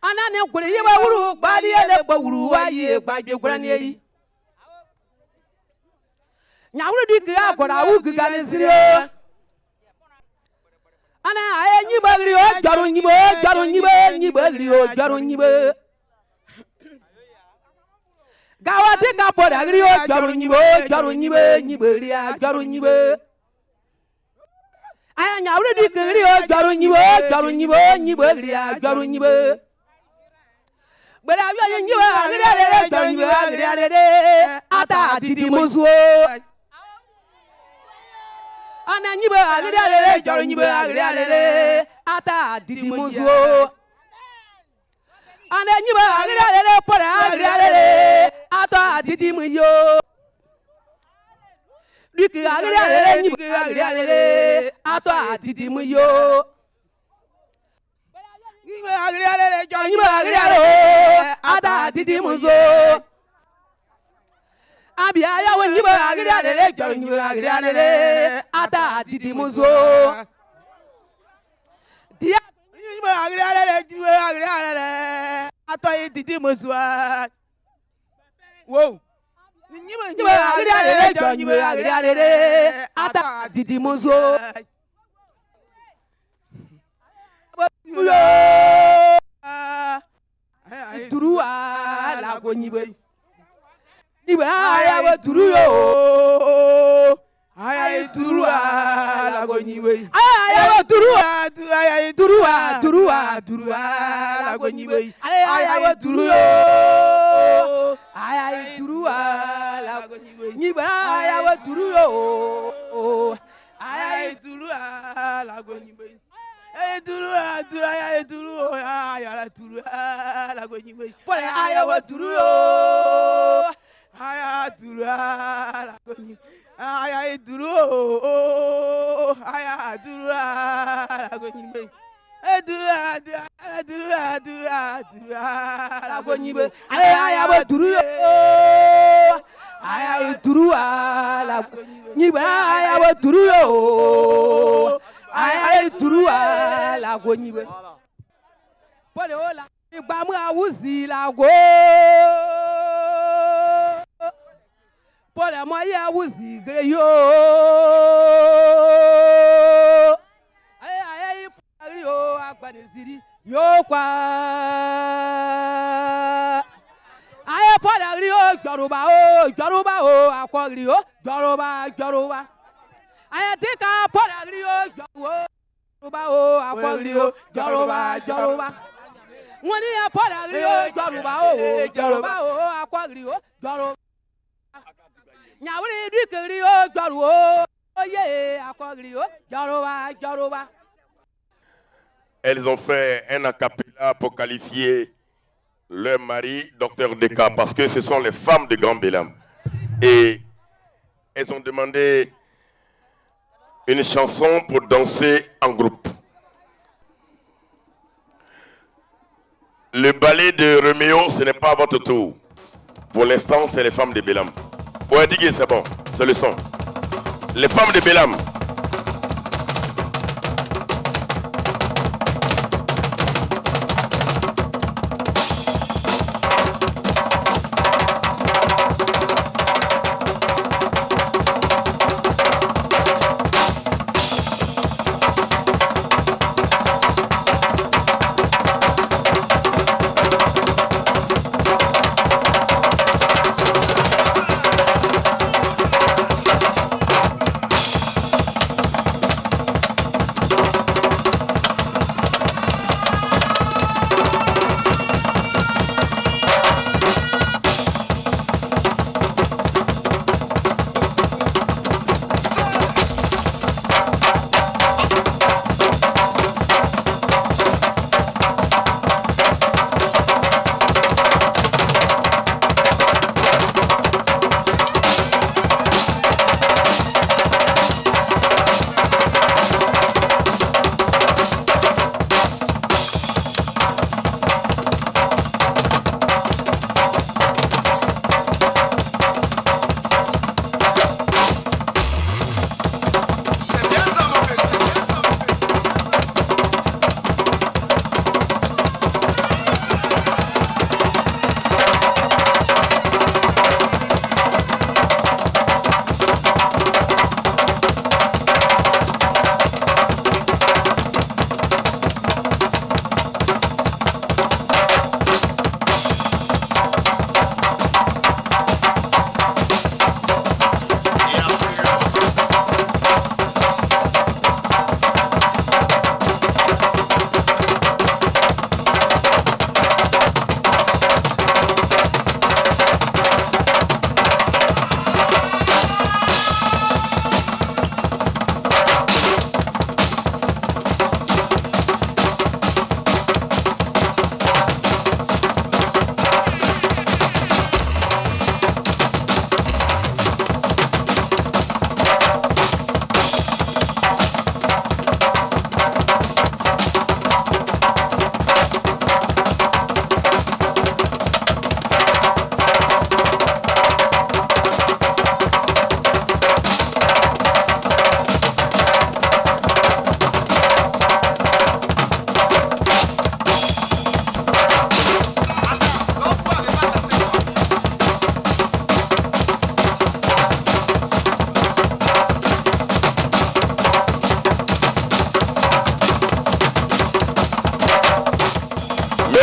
Anani gure yiba wuru gbadi ele gba wuru wa yi gba je gura ni yi. Nyawuru di ki agora wu ki ga ni siri o. Ana aye nyiba gri o jaru nyiba gri o jaru nyiba. Gawati ka poda gri o jaru nyiba gri a jaru nyiba. Aya nyawuru di ki gri o jaru nyiba gri a jaru nyiba. Bera yo nyiba gri a le jaru nyiba gri a le ata titi musuo. Ana nyiba agri alele jaru nyiba agri alele ata titi musuo. Ana nyiba agri alele pora agri alele ata titi muyo. Diki agri alele nyiba agri alele ata titi muyo. Nyiba agri alele jaru nyiba agri alele ata titi muyo. Abia ya won nyiba agri alele jaru nyiba agri alele ata titi muzo. Dia nyiba agri alele nyiba agri alele ata titi muzo. Wow. Nyiba agri alele jaru nyiba agri alele ata titi muzo. Turua la go nyiba. Aya we turu yo, aya turu la go nyiwe. Aya we turu la go nyiwe. Aya we turu yo, aya turu la go nyiwe. Nyiba aya we turu yo, aya turu la go nyiwe. Aya turu la go nyiwe. Pole aya we turu yo. Aya duru la goni aya duru la goni be duru la goni be aya ba duru yo aya duru la goni be aya ba duru yo aya duru la goni be pole ola igba mu awuzi la go Pole moya wuzi gre yo ay pagri yo agbani ziri yo kwa ay pagri yo joruba o akogri yo joruba ay tika pagri yo joruba o akogri yo joruba woni ya pagri yo joruba o akogri yo joruba Nyawuri dikeri o jaru o ye akogri o jaruba. Elles ont fait un acapella pour qualifier leur mari, docteur Deka, parce que ce sont les femmes de Grand Bélam. Et elles ont demandé une chanson pour danser en groupe. Le ballet de Roméo, ce n'est pas votre tour. Pour l'instant, c'est les femmes de Bélam. Ouais, Digue, c'est bon, c'est le son. Les femmes de Bélam.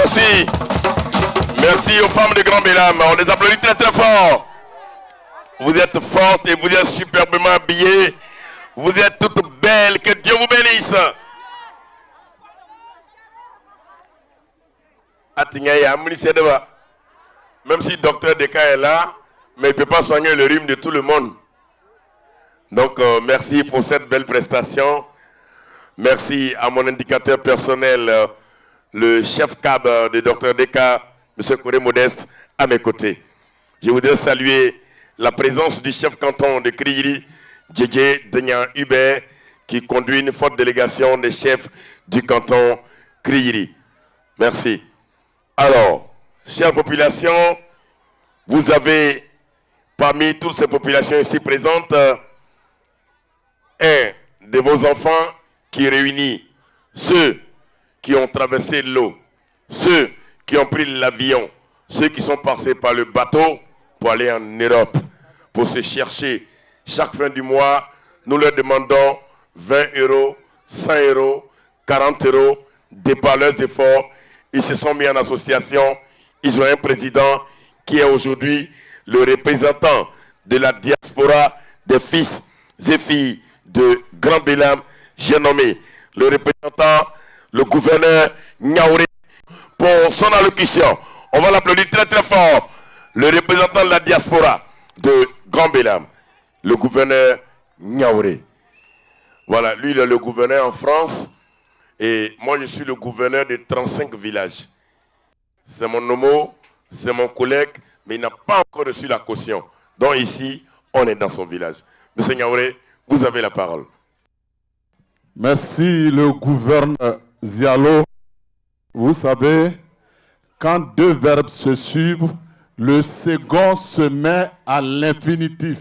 Merci. Merci aux femmes de Grand Bélam. On les applaudit très très fort. Vous êtes fortes et vous êtes superbement habillées. Vous êtes toutes belles. Que Dieu vous bénisse. Même si Dr Deka est là, mais il ne peut pas soigner le rhume de tout le monde. Donc, merci pour cette belle prestation. Merci à mon indicateur personnel, le chef cab de Dr Deka, M. Coré Modeste, à mes côtés. Je voudrais saluer la présence du chef canton de Kriiri, Djedje Denyan Hubert, qui conduit une forte délégation des chefs du canton Kriiri. Merci. Alors, chère population, vous avez parmi toutes ces populations ici présentes un de vos enfants qui réunit ceux qui ont traversé l'eau, ceux qui ont pris l'avion, ceux qui sont passés par le bateau pour aller en Europe, pour se chercher. Chaque fin du mois, nous leur demandons 20 €, 100 €, 40 €, des par leurs efforts. Ils se sont mis en association. Ils ont un président qui est aujourd'hui le représentant de la diaspora des fils et filles de Grand Bélam. J'ai nommé le représentant, le gouverneur Niaouré, pour son allocution. On va l'applaudir très très fort. Le représentant de la diaspora de Grand Bélam, le gouverneur Niaouré. Voilà, lui il est le gouverneur en France. Et moi, je suis le gouverneur de 35 villages. C'est mon homo, c'est mon collègue, mais il n'a pas encore reçu la caution. Donc ici, on est dans son village. Monsieur Niaouré, vous avez la parole. Merci, le gouverneur Zialo. Vous savez, quand deux verbes se suivent, le second se met à l'infinitif.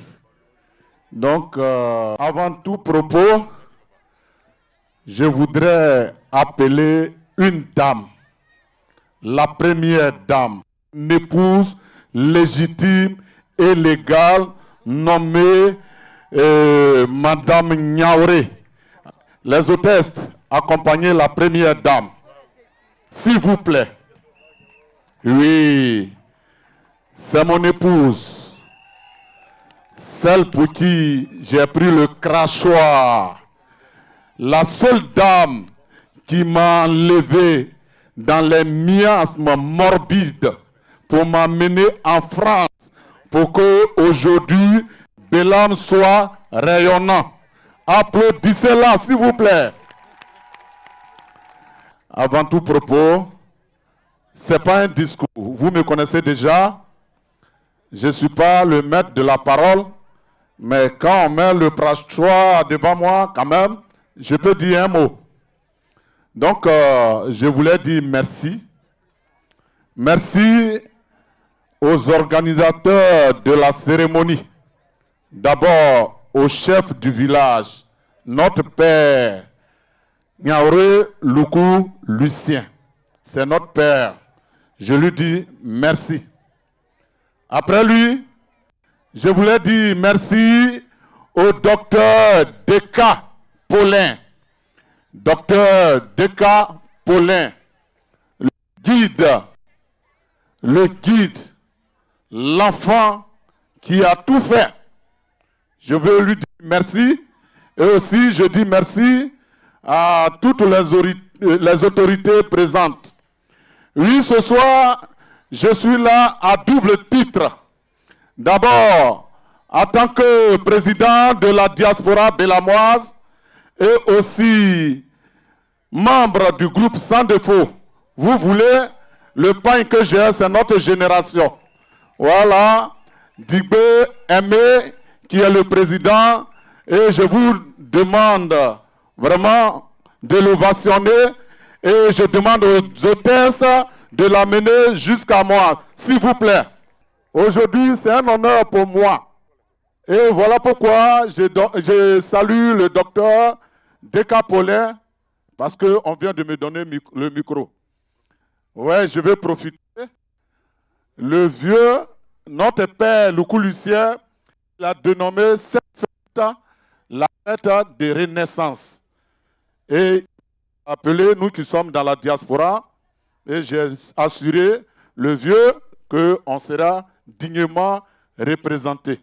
Donc, avant tout propos, je voudrais appeler une dame, la première dame, une épouse légitime et légale nommée Madame Niaouré. Les hôtesses, accompagnez la première dame. S'il vous plaît. Oui, c'est mon épouse, celle pour qui j'ai pris le crachoir. La seule dame qui m'a enlevé dans les miasmes morbides pour m'amener en France, pour qu'aujourd'hui, Bélam soit rayonnant. Applaudissez-la, s'il vous plaît. Avant tout propos, ce n'est pas un discours. Vous me connaissez déjà. Je ne suis pas le maître de la parole, mais quand on met le crachoir devant moi, quand même, je peux dire un mot. Donc, je voulais dire merci. Merci aux organisateurs de la cérémonie. D'abord, au chef du village, notre père, Niaouré Loukou Lucien. C'est notre père. Je lui dis merci. Après lui, je voulais dire merci au docteur Deka Paulin. Docteur Deka Paulin, le guide, l'enfant qui a tout fait. Je veux lui dire merci. Et aussi, je dis merci à toutes les autorités présentes. Oui, ce soir, je suis là à double titre. D'abord, en tant que président de la diaspora bélamoise et aussi membre du groupe Sans Défaut. Vous voulez, le pain que j'ai, c'est notre génération. Voilà, Dibé Aimé, qui est le président, et je vous demande vraiment de l'ovationner et je demande aux hôtesses de l'amener jusqu'à moi, s'il vous plaît. Aujourd'hui, c'est un honneur pour moi. Et voilà pourquoi je salue le docteur Deka Paulin, parce qu'on vient de me donner le micro. Ouais, je vais profiter. Le vieux, notre père, Loukou Lucien, l'a dénommé cette fête, la fête de renaissance. Et appelez nous qui sommes dans la diaspora, Et j'ai assuré le vieux qu'on sera dignement représenté.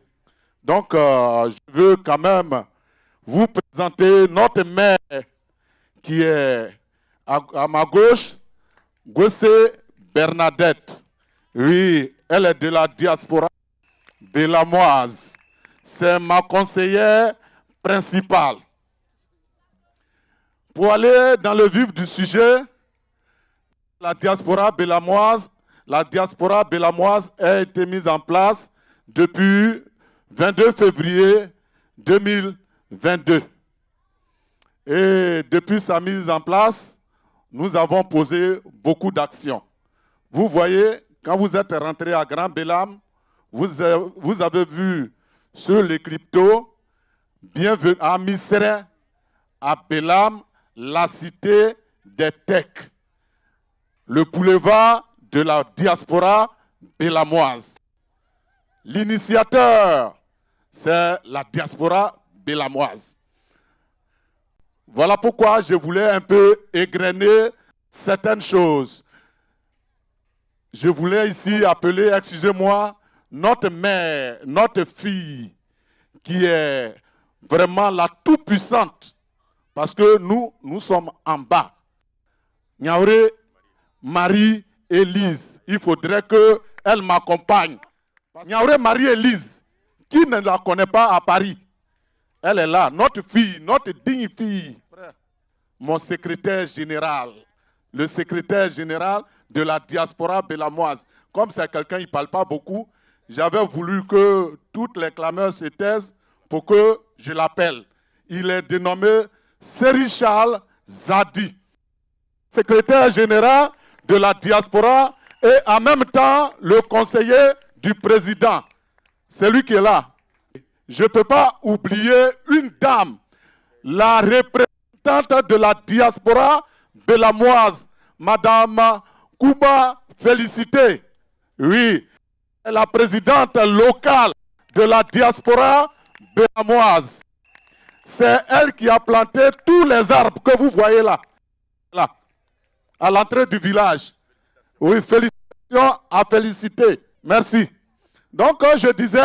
Donc, je veux quand même vous présenter notre mère qui est à ma gauche, Gossé Bernadette. Oui, elle est de la diaspora bélamoise. C'est ma conseillère principale. Pour aller dans le vif du sujet, la diaspora bélamoise a été mise en place depuis 22 février 2022. Et depuis sa mise en place, nous avons posé beaucoup d'actions. Vous voyez, quand vous êtes rentré à Grand Bélam, vous avez vu sur les cryptos, bienvenue à Misserin, à Bélam, la cité des techs, le boulevard de la diaspora bélamoise. L'initiateur, c'est la diaspora bélamoise. Voilà pourquoi je voulais un peu égrener certaines choses. Je voulais ici appeler, excusez-moi, notre mère, notre fille, qui est vraiment la toute-puissante, parce que nous sommes en bas. Niaouré, Marie-Élise, il faudrait qu'elle m'accompagne. Niaouré Marie-Élise, qui ne la connaît pas à Paris, elle est là, notre fille, notre digne fille. Mon secrétaire général, le secrétaire général de la diaspora bélamoise. Comme c'est quelqu'un qui ne parle pas beaucoup, j'avais voulu que toutes les clameurs se taisent pour que je l'appelle. Il est dénommé Sérichal Zadi, secrétaire général de la diaspora et en même temps le conseiller du président. C'est lui qui est là. Je ne peux pas oublier une dame, la représentante de la diaspora bélamoise, Madame Kouba Félicité. Oui, la présidente locale de la diaspora bélamoise. C'est elle qui a planté tous les arbres que vous voyez là, à l'entrée du village. Oui, félicitations à Félicité. Merci. Donc, je disais,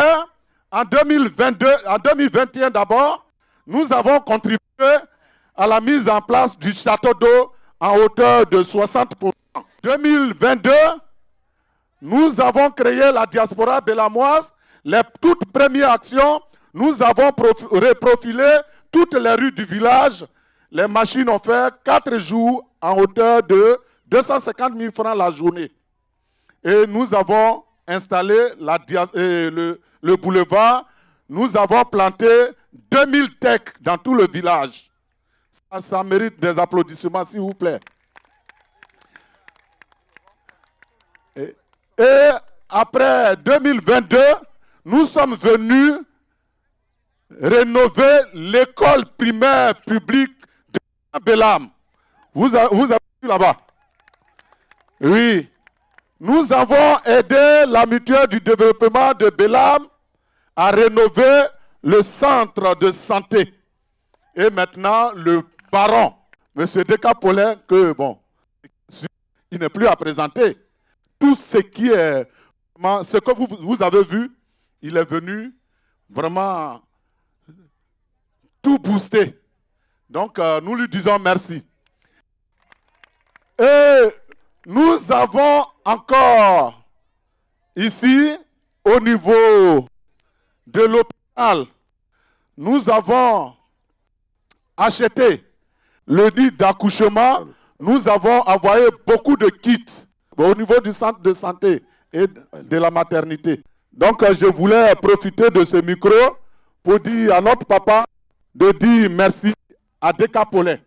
en 2021 d'abord, nous avons contribué à la mise en place du château d'eau en hauteur de 60%. En 2022, nous avons créé la diaspora bélamoise. Les toutes premières actions, nous avons reprofilé toutes les rues du village. Les machines ont fait 4 jours en hauteur de 250 000 francs la journée. Et nous avons installé le boulevard. Nous avons planté 2000 techs dans tout le village. Ça mérite des applaudissements, s'il vous plaît. Et après 2022, nous sommes venus rénover l'école primaire publique de Bélam. Vous avez vu là-bas? Oui. Nous avons aidé la mutuelle du développement de Bélam à rénover le centre de santé. Et maintenant, le baron, M. Décapolin, que bon, il n'est plus à présenter. Tout ce qui est, ce que vous avez vu, il est venu vraiment tout booster. Donc, nous lui disons merci. Et nous avons encore ici, au niveau de l'hôpital, nous avons acheté le lit d'accouchement. Nous avons envoyé beaucoup de kits au niveau du centre de santé et de la maternité. Donc, je voulais profiter de ce micro pour dire à notre papa de dire merci à Décapolin.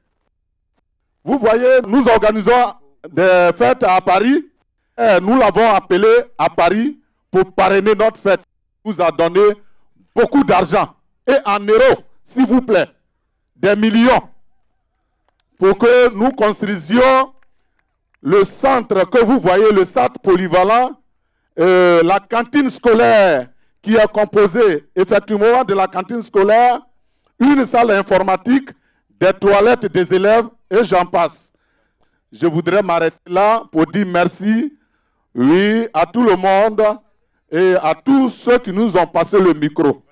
Vous voyez, nous organisons des fêtes à Paris. Et nous l'avons appelé à Paris pour parrainer notre fête. Il nous a donné beaucoup d'argent. Et en euros, s'il vous plaît, des millions. Pour que nous construisions le centre que vous voyez, le centre polyvalent, la cantine scolaire qui est composée effectivement de la cantine scolaire, une salle informatique, des toilettes des élèves et j'en passe. je voudrais m'arrêter là pour dire merci, oui, à tout le monde et à tous ceux qui nous ont passé le micro.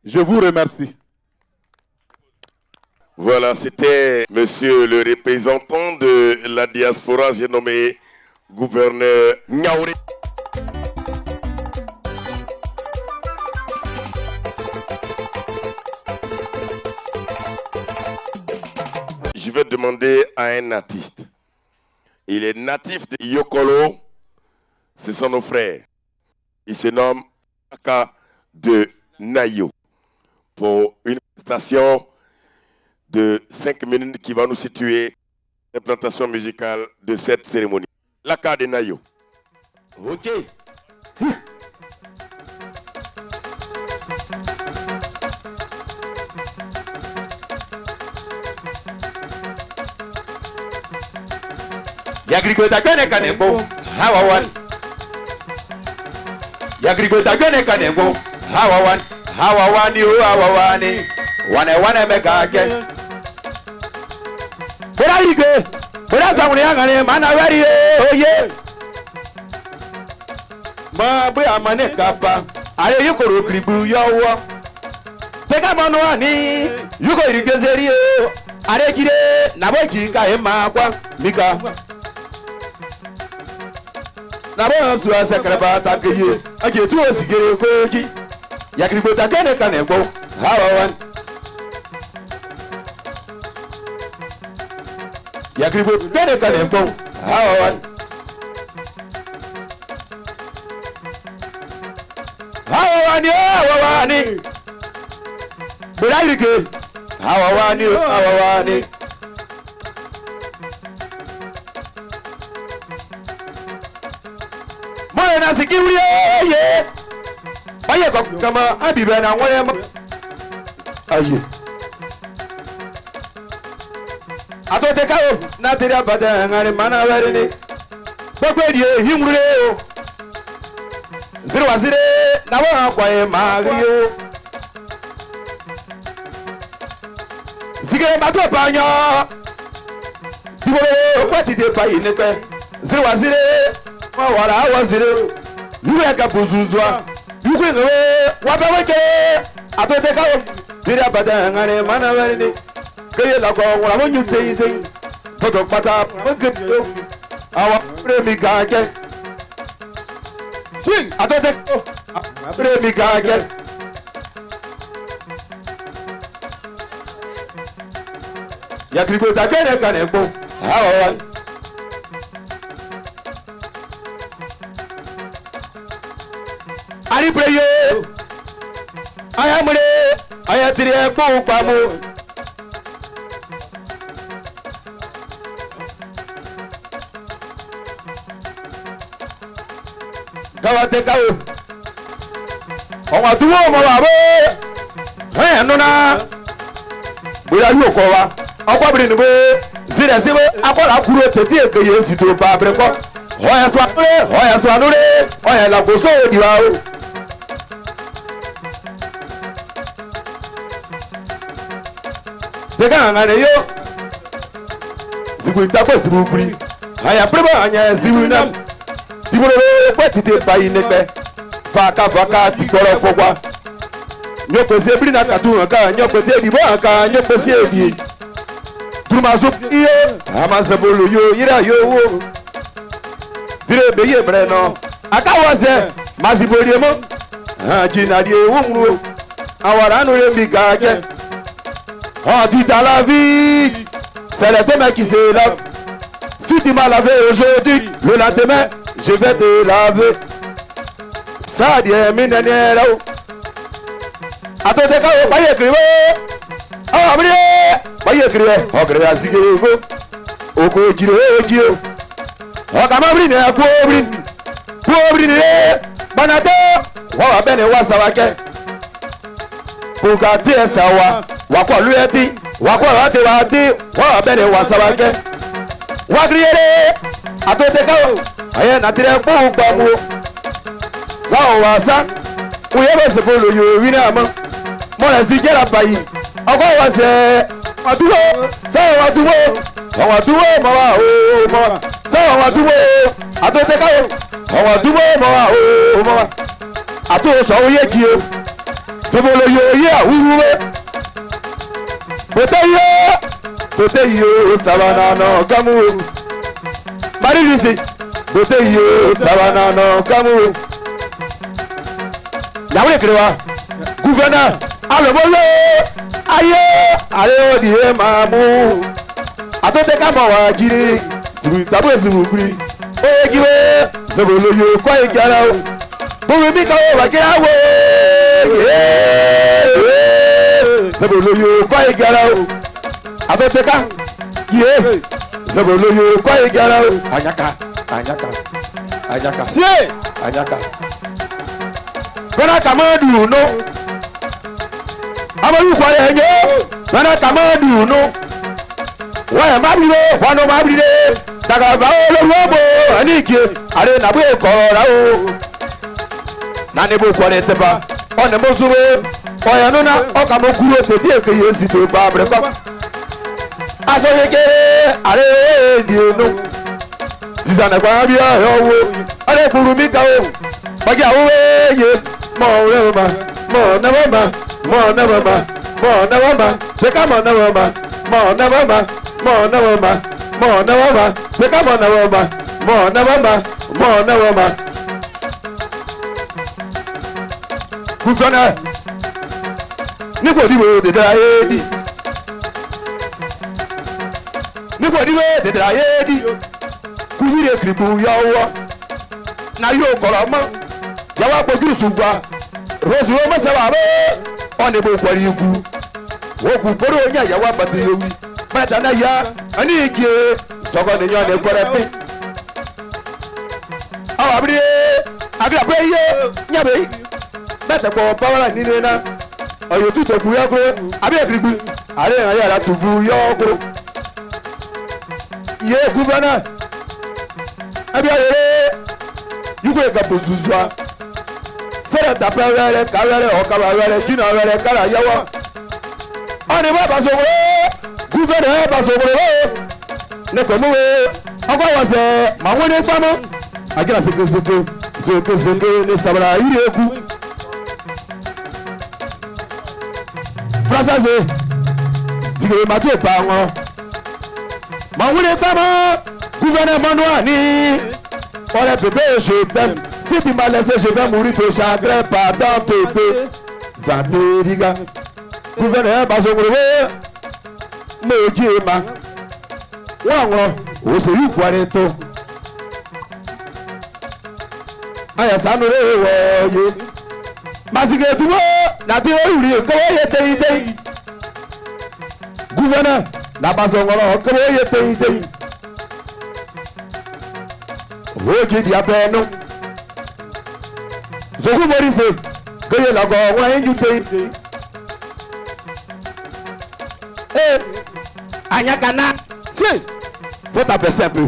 Je vous remercie. Voilà, c'était monsieur le représentant de la diaspora, j'ai nommé gouverneur Niaouré. Je vais demander à un artiste. Il est natif de Yokolo. Ce sont nos frères. Il se nomme Aka de Nayo. Pour une prestation de 5 minutes qui va nous situer l'implantation musicale de cette cérémonie. L'Aka de Nayo. Ok. Yagrigota kane kanebo hawawan. Yagrigota kane kanebo hawawan. Hawawani o hawawani. Wane megake. Bora ige. Bora zamuni yangane mana wari oye. Ma be amane kapa. Ale yukoro kribu yowo. Teka manu ani. Yuko irigezeri o. Ale kire naboji ka ema kwa mika. Nabo su asakraba takiye. Aje tu osigere koji. Yagrigota kane kanebo hawawan. Yagrigota kane kanebo hawawan. Hawawani hawawani. Buraike hawawani hawawani. Moyo nasikiri ye. Baye kama abibe na nwere ma. Aye. Atote kawo na tiri abada ngare mana were ni. Gbogbo die himure o. Ziri wazire na wa kwa e magri o. Zige mato panyo. Dibore kwati de payi nepe. Ziri wazire wa wara wazire. Yuwe ka buzuzwa. Yuwe wabaweke. Atote kawo tiri abada ngare mana were ni. Keye la kwa wala mo nyute yin. Toto pata mgeto. Awa premi kake. Sing atote premi kake. Yagrigota kene kanebo hawa. Ari preyo. Ayamure ayatire po pamo. Kawate kawo. Ọmọ àdúgbò ọmọ bàbá ẹ̀ nuna. Bóyá yóò kọ́ wa. Ọkọ̀ bìrì nìbó. Zirẹ̀ síbó. Akọ́lá kúrò tètè èkéye sì tó bá abẹ́rẹ́ kọ́. Ọ̀yẹ̀ sọ ànúrẹ́. Ọ̀yẹ̀ sọ ànúrẹ́. Ọ̀yẹ̀ làkóso òdìwà o. Tẹ́ka àngànà yó. Zìgbò ìtàkùn ìsìnkú kúri. Àyà pírẹ́bọ̀ àyà ìsìnkú náà. Dibolo kwetite bayi nekpe vaka tikoro kokwa nyopese bri na katu aka nyopese dibo aka nyopese edi tumazo iyo amazebolo yo ira yo wo dire beye breno aka waze maziboli mo jina die wo mu awara no le mi gaje on dit dans la vie c'est le demain qui se lave. Si tu m'as lavé aujourd'hui, le lendemain, je vais te laver. Ça dit, minenera. Atote kawo, baye kriwe. Ah, abri. Baye kriwe. Okre azigego. Oko jiro. Okama abri ne ko abri. Ko abri ne. Banato. Wa bene wasawake. Ko ga te sawa. Wa ko lueti. Wa ko wati. Wa bene wasawake. Wagriere atote kawo aye na tire po gbamu sao wasa uyebe se polo yo wina mo mo la si jera payi ogo wa se aduwo sao aduwo ọwọ́ dúró mọ́ wa o mọ́ wa sọ ọwọ́ dúró àtọ́tẹ́ká o ọwọ́ dúró mọ́ wa o mọ́ wa àtọ́sọ oyé kí o tòbólóyè oyé àwúrúwé bòtẹ́ yìí o sàbànà náà gámú o maririsi bòtẹ́ yìí o sàbànà náà gámú o yàwó lè kiri wa gúfẹ́nà alòmọ́lé ayé àrẹ òdìyẹ máa mú àtọ́tẹ́ ká mọ̀ wá jírí tàbí èsì wùkúrí oyè kíwé tòbólóyè kọ́ ìkẹrẹ o bùrù mi kọ́ wà kíra wò tòbólóyè kọ́ ìkẹrẹ o àtọ́tẹ́ ká yé tòbólóyè kọ́ ìkẹrẹ o anyaka bẹ́ẹ̀ kàmọ́ọ̀dù nù amọ̀lùkọ́ yẹn yé bẹ́ẹ̀ kàmọ́ọ̀dù nù wọ́n yẹn má bí lé wọ́n má bí lé dàgbà olówó bò ẹni ìkè àrẹ nàbó kọ̀ọ̀rọ̀ rà o nani bó kọ́ni tẹ́fà ọ̀nà mo súnmọ́ ọ̀yàn nínú ọkà mo kúrò tètè èké yẹn sì tó gba abẹ́rẹ́ kọ́ aṣọ kékeré àrẹ èdè nù sísànàgbà bí ọ̀yọ́ wo ọ̀rẹ́ ìkúrú mi kà o bàjẹ́ àwọn wéyé mọ̀ ọ̀rẹ́ wọn ma mọ̀ ọ̀nàwọ̀ ma mọ̀ ọ̀nàwọ̀ ma mọ̀ ọ̀nàwọ̀ ma ṣé ká mọ̀ ọ̀nàwọ̀ ma mọ̀ ọ̀nàwọ̀ ma mọ̀ ọ̀nàwọ̀ ma mọ̀ ọ̀nàwọ̀ ma ṣé ká mọ̀ ọ̀nàwọ̀ ma mọ̀ ọ̀nàwọ̀ ma mọ̀ ọ̀nàwọ̀ ma. kùsọ̀nà nípò ìdíwò tètè ayé di nípò ìdíwò tètè ayé di kùsìrè kìrìkù yọ wọ na yóò kọ̀rọ̀ mọ́ yàwó àpòjú ìṣùgbà rosì wọ́n mọ̀ sẹ́wà bẹ́ ọ̀nà ìbò ìkọ̀rí ikú wọ́n kù kóró ní àyàwó àpàtì yowi mẹ́ta náà yá ẹni ìgé sọ́kọ́ nìyàn ní ìkọ̀rẹ́ pín. àwọn àbúrò yé nyàbẹ́ mẹ́ta pọ̀ pàwọ́lá nínú iná ọ̀yọ́ tó tẹ̀kù yọ kúrò àbí èkìrìgbì àárẹ̀ ìrìn àyàrá tó bu yọ kúrò. iye gúfẹ́nà ẹbí ọ̀rẹ́ yíkó ìkàpò zuzua sẹ́dẹ̀ tàpẹ́ wẹ́rẹ́ káwẹ́rẹ́ ọ̀kàwà wẹ́rẹ́ jìnnà wẹ́rẹ́ kára yẹwọ́ ọ̀nì bá bá sọ̀rọ̀ gúfẹ́nà ẹ̀ bá sọ̀rọ̀ ní pẹ̀lú ọkọ̀ wọ̀sẹ̀ màá wọ́n ní gbámọ́ àjẹ́rà zèkezèke ní sàbàrà yìí ekú fúrásàzè zìgèrè màtí ìpa wọn màá wọ́n ní gbámọ́ gúfẹ́nà mọ́núà ní ọ̀rẹ́ pépé ṣe bẹ́ẹ̀ síbi máa lẹ́sẹ̀ ṣe bẹ́ẹ̀ mú rí tó ṣàgẹ́rẹ́ pàdán pépé zàdéríga gúfẹ́nà ẹ̀ bá sọ̀rọ̀ wé méjì ma wọ́n àwọn òṣèlú ìkwárẹ̀ tó ayẹ̀sánú rẹ̀ wọ̀ọ́yé màsìkè dúró láti orí kọ́wọ́ yẹ tẹ́yìntẹ́yìn gúfẹ́nà làbàṣọ̀ngọ̀rọ̀ kọ́wọ́ yẹ tẹ́yìntẹ́yìn oji di abẹ́nu zogu morise keye lọ́gọ̀ wọn ẹ̀yìn jùtẹ́ anyakana ṣe pọ́tà pẹ̀sẹ̀ pé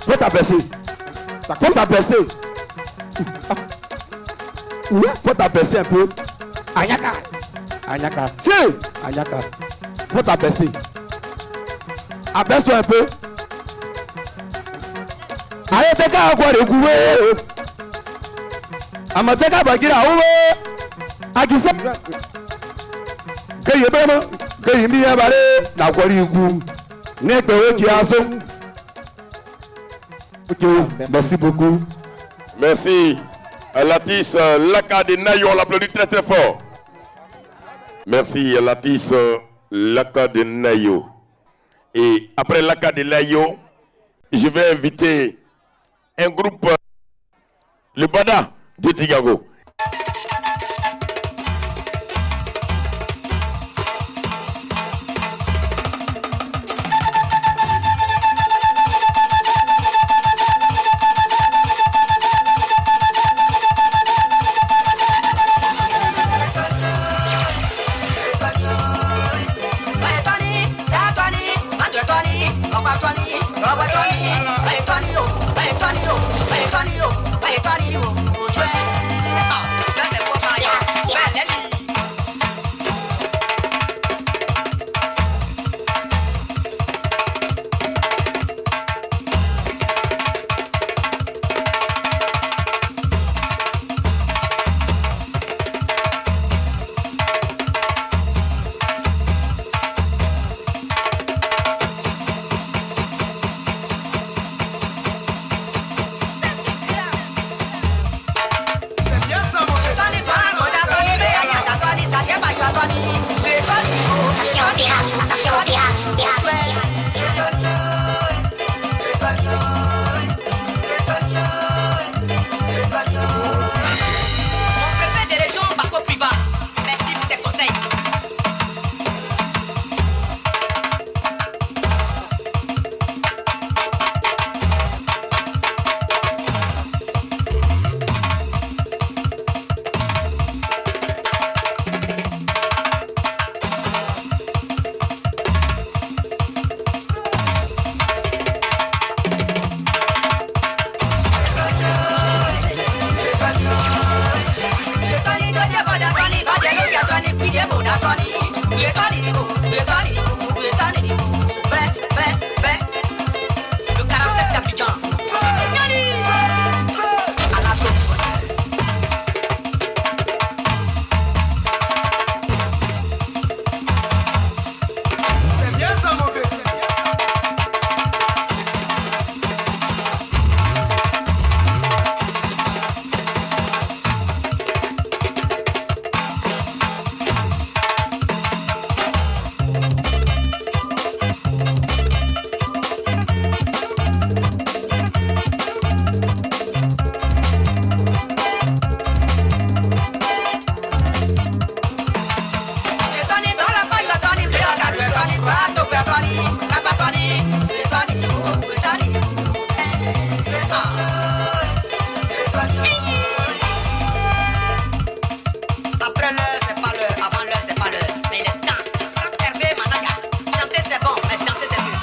pọ́tà pẹ̀sẹ̀ pọ́tà pẹ̀sẹ̀ pọ́tà pẹ̀sẹ̀ pé anyaka ṣe anyaka pọ́tà pẹ̀sẹ̀ abẹ́sọ̀ ẹ̀ pé ayeteka akwari kuwe amateka bagira uwe akise keye bema keye mi abare na kwari ku ne pe oji aso. Merci beaucoup. Merci à Latis Laka de Nayo, on l'applaudit très très fort. Merci à Latis Laka de Nayo. Et après Laka de Nayo, je vais inviter un groupe, le Bada de Tigago. Après l'heure, c'est pas l'heure. Avant l'heure, c'est pas l'heure. Mais il est temps. Franck Hervé Managa. Chanter, c'est bon, mais danser, c'est mieux.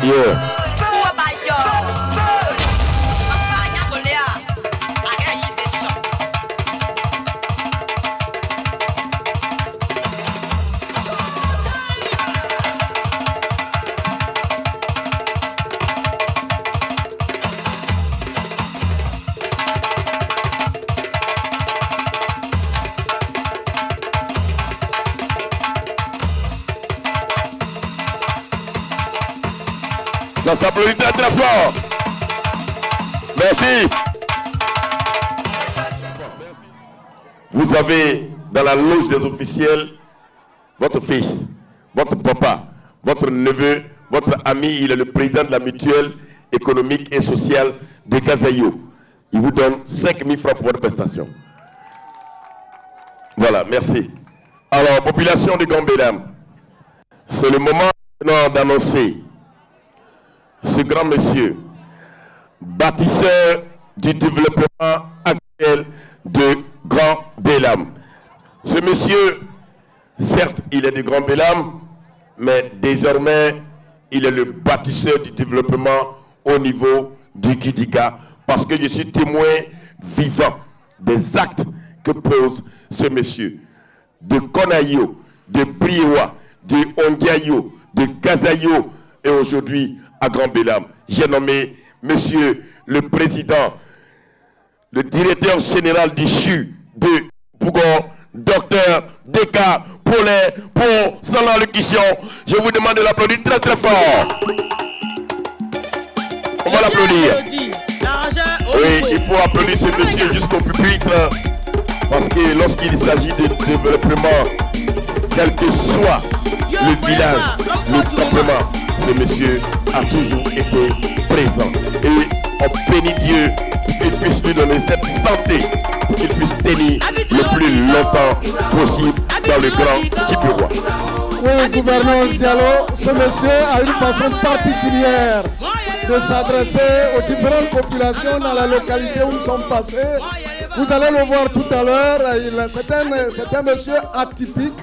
Yeah. Ça s'applaudit très très fort. Merci. Vous avez dans la loge des officiels votre fils, votre papa, votre neveu, votre ami. Il est le président de la mutuelle économique et sociale de Gazaïo. Il vous donne 5 000 francs pour votre prestation. Voilà, merci. Alors, population de Gambélam, c'est le moment maintenant d'annoncer ce grand monsieur, bâtisseur du développement actuel de Grand Bélam. Ce monsieur, certes, il est de Grand Bélam, mais désormais, il est le bâtisseur du développement au niveau du Gidiga, parce que je suis témoin vivant des actes que pose ce monsieur. De Konayo, de Priewa, de Ondiayo, de Gazayo, et aujourd'hui à Grand Bélam. J'ai nommé monsieur le président, le directeur général du CHU de Bougon, docteur Deka Paulet, pour son allocution. Je vous demande de l'applaudir très très fort. On va l'applaudir. Oui, il faut applaudir ce monsieur jusqu'au pupitre, parce que lorsqu'il s'agit de développement, quel que soit le village, le campement, ce monsieur a toujours été présent. Et on bénit Dieu pour qu'il puisse lui donner cette santé, pour qu'il puisse tenir le plus longtemps possible dans le grand Kiperois. Oui, gouverneur Diallo, ce monsieur a une façon particulière de s'adresser aux différentes populations dans la localité où nous sommes passés. Vous allez le voir tout à l'heure, c'est un monsieur atypique.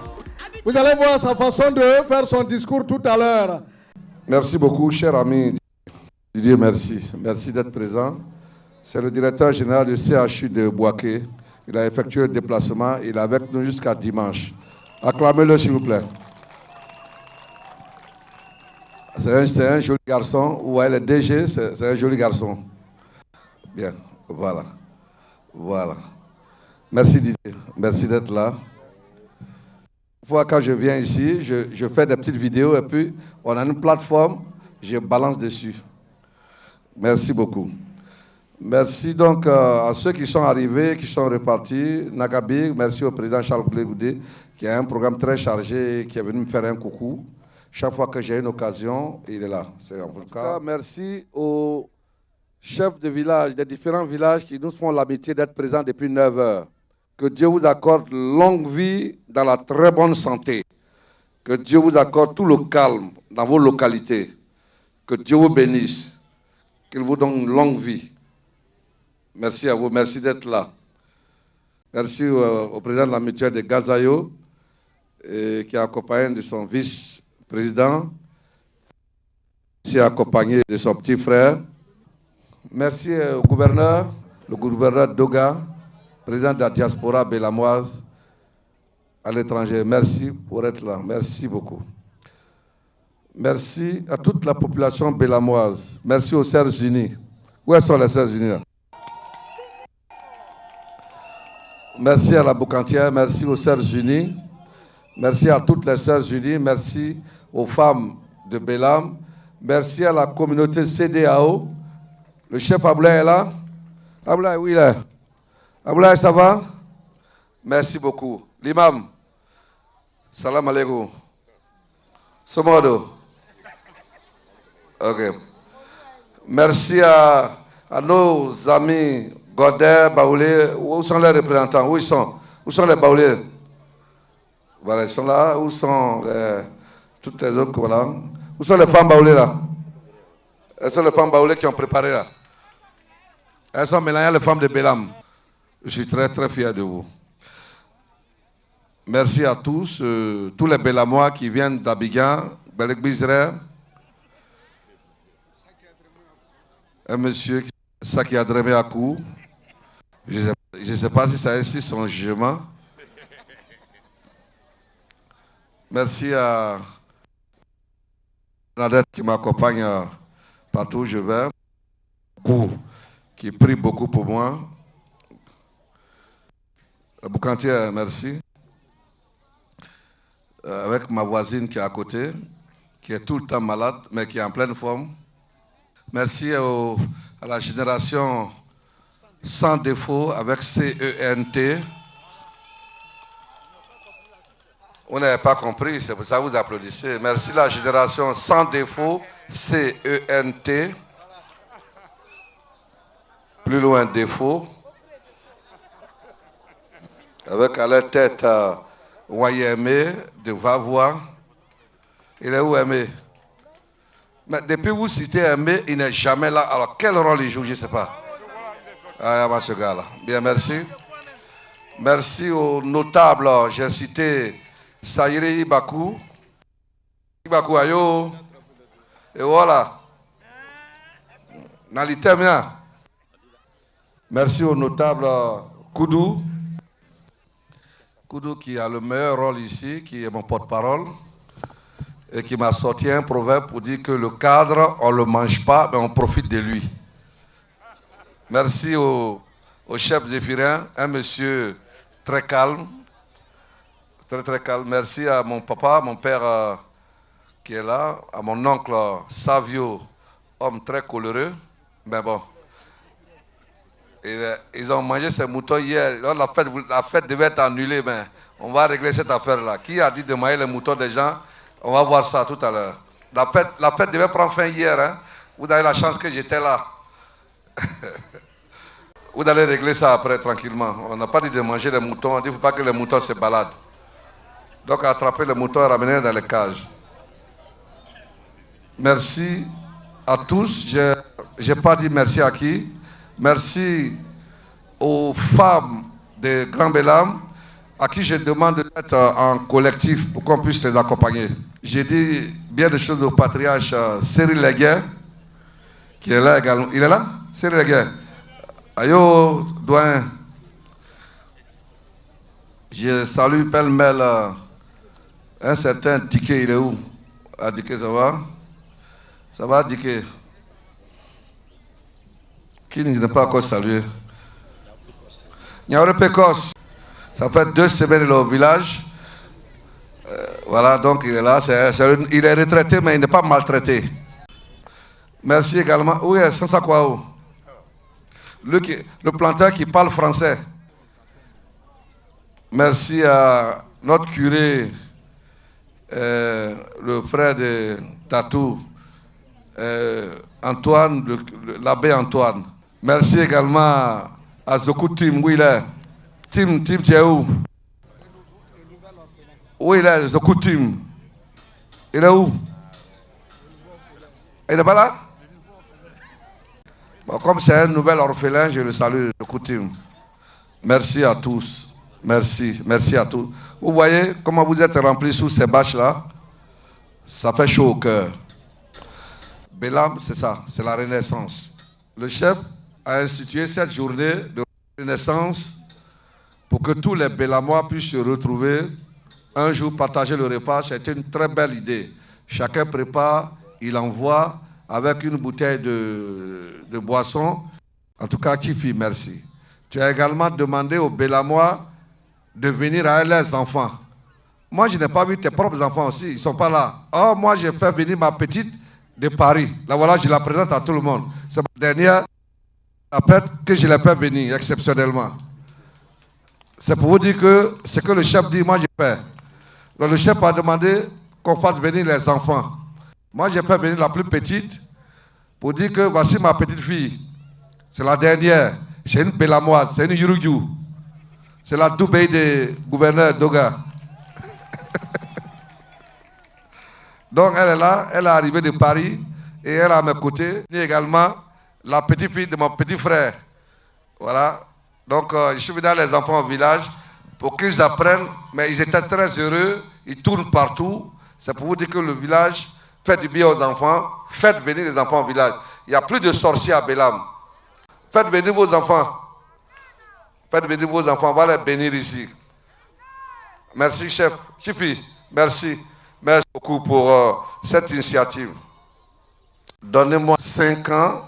Vous allez voir sa façon de faire son discours tout à l'heure. Merci beaucoup, cher ami Didier, merci. Merci d'être présent. C'est le directeur général du CHU de Bouaké. Il a effectué le déplacement. Il est avec nous jusqu'à dimanche. Acclamez-le, s'il vous plaît. C'est un joli garçon. Ouais, le DG, c'est un joli garçon. Bien, voilà. Voilà. Merci Didier. Merci d'être là. Fois quand je viens ici, je fais des petites vidéos et puis on a une plateforme, je balance dessus. Merci beaucoup. Merci donc à ceux qui sont arrivés, qui sont repartis. Nagabi, merci au président Charles Blegoudé qui a un programme très chargé, qui est venu me faire un coucou. Chaque fois que j'ai une occasion, il est là. C'est en tout cas. Merci aux chefs de village, des différents villages qui nous font l'amitié d'être présents depuis 9 heures. Que Dieu vous accorde longue vie dans la très bonne santé. Que Dieu vous accorde tout le calme dans vos localités. Que Dieu vous bénisse. Qu'il vous donne une longue vie. Merci à vous. Merci d'être là. Merci au président de la mutuelle de Gazayo, qui est accompagné de son vice-président. Merci accompagné de son petit frère. Merci au gouverneur, le gouverneur Doga, président de la diaspora bélamoise à l'étranger. Merci pour être là. Merci beaucoup. Merci à toute la population bélamoise. Merci aux Sœurs Unies. Où sont les Sœurs Unies là? Merci à la Boucantière, merci aux Sœurs Unies. Merci à toutes les Sœurs Unies. Merci aux femmes de Bélam. Merci à la communauté CDAO. Le chef Ablaï est là. Ablaï, oui, il est. Ablaï, ça va? Merci beaucoup. L'imam, salam alaikum. Somodo. Ok. Merci à nos amis Godet, Baoulé. Où sont les représentants? Où ils sont? Où sont les Baoulés? Voilà, ils sont là. Où sont toutes les autres? Voilà. Où sont les femmes Baoulées là? Elles sont les femmes Baoulées qui ont préparé là. Elles sont mélangées les femmes de Bélam. Je suis très très fier de vous. Merci à tous, tous les Bélamois qui viennent d'Abidjan, Belek Bizrer. Un monsieur, Saki Adreme Akou. Je ne sais pas si ça insiste son jugement. Merci à Nadette qui m'accompagne partout où je vais, qui prie beaucoup pour moi. La Boucantière, merci. Avec ma voisine qui est à côté, qui est tout le temps malade, mais qui est en pleine forme. Merci à la génération sans défaut avec CENT. Vous n'avez pas compris, c'est pour ça que vous applaudissez. Merci la génération sans défaut, CENT. Plus loin, défaut. Avec à la tête Wayemé de Vavois. Il est où Aimé? Mais depuis vous citez Aimé, il n'est jamais là. Alors quel rôle il joue, je ne sais pas. Ah, il y a ce gars-là. Bien, merci. Merci aux notables. J'ai cité Saïri Ibakou. Ibakou Ayo. Et voilà. Nalitemia. Merci au notable Koudou. Koudou qui a le meilleur rôle ici, qui est mon porte-parole, et qui m'a sorti un proverbe pour dire que le cadre, on ne le mange pas, mais on profite de lui. Merci au chef Zéphirin, un monsieur très calme, très très calme. Merci à mon papa, mon père qui est là, à mon oncle Savio, homme très coloreux, mais bon. Ils ont mangé ces moutons hier. La fête devait être annulée, mais on va régler cette affaire-là. Qui a dit de manger les moutons des gens? On va voir ça tout à l'heure. La fête devait prendre fin hier. Hein? Vous avez la chance que j'étais là. Vous allez régler ça après tranquillement. On n'a pas dit de manger les moutons. On dit qu'il ne faut pas que les moutons se baladent. Donc attraper les moutons et ramener dans les cages. Merci à tous. Je n'ai pas dit merci à qui. Merci aux femmes de Grand Bélam à qui je demande d'être en collectif pour qu'on puisse les accompagner. J'ai dit bien des choses au patriarche Cyril Leguet, qui est là également. Il est là? Cyril Leguet. Ayo, doyen. Je salue pêle-mêle un certain Diké, il est où? Ah, Diké, ça va? Ça va, Diké? Qui n'est pas encore salué? Niaure Pécos, ça fait 2 semaines il est au village. Voilà, donc il est là. Il est retraité, mais il n'est pas maltraité. Merci également. Oui, c'est ça quoi? Le planteur qui parle français. Merci à notre curé, le frère de Tatou, Antoine, l'abbé Antoine. Merci également à Zoku Tim, où il est. Tim, tu es où? Où il est, Zoku Tim? Il est où? Il n'est pas là? Bon, comme c'est un nouvel orphelin, je le salue de coutume. Merci à tous. Merci, merci à tous. Vous voyez comment vous êtes remplis sous ces bâches-là? Ça fait chaud au cœur. Bélam, c'est ça, c'est la renaissance. Le chef a institué cette journée de renaissance pour que tous les Bélamois puissent se retrouver un jour, partager le repas. C'était une très belle idée. Chacun prépare, il envoie avec une bouteille de boisson. En tout cas, Chifi, merci. Tu as également demandé aux Bélamois de venir avec leurs enfants. Moi, je n'ai pas vu tes propres enfants aussi, ils ne sont pas là. Oh, moi, j'ai fait venir ma petite de Paris. Là, voilà, je la présente à tout le monde. C'est ma dernière fête que je l'ai fait venir, exceptionnellement. C'est pour vous dire que ce que le chef dit, moi, je fais. Donc, le chef a demandé qu'on fasse venir les enfants. Moi, j'ai fait venir la plus petite pour dire que voici ma petite fille. C'est la dernière. C'est une Bélamoise, c'est une Yurugyu. C'est la Dubaï des gouverneurs Doga. Donc elle est là, elle est arrivée de Paris et elle est à mes côtés. Et également la petite fille de mon petit frère. Voilà. Donc je suis venu dans les enfants au village pour qu'ils apprennent, mais ils étaient très heureux, ils tournent partout. C'est pour vous dire que le village fait du bien aux enfants. Faites venir les enfants au village. Il n'y a plus de sorciers à Bélam. Faites venir vos enfants. Faites venir vos enfants, on va les bénir ici. Merci, chef. Chifi, merci. Merci beaucoup pour cette initiative. Donnez-moi 5 ans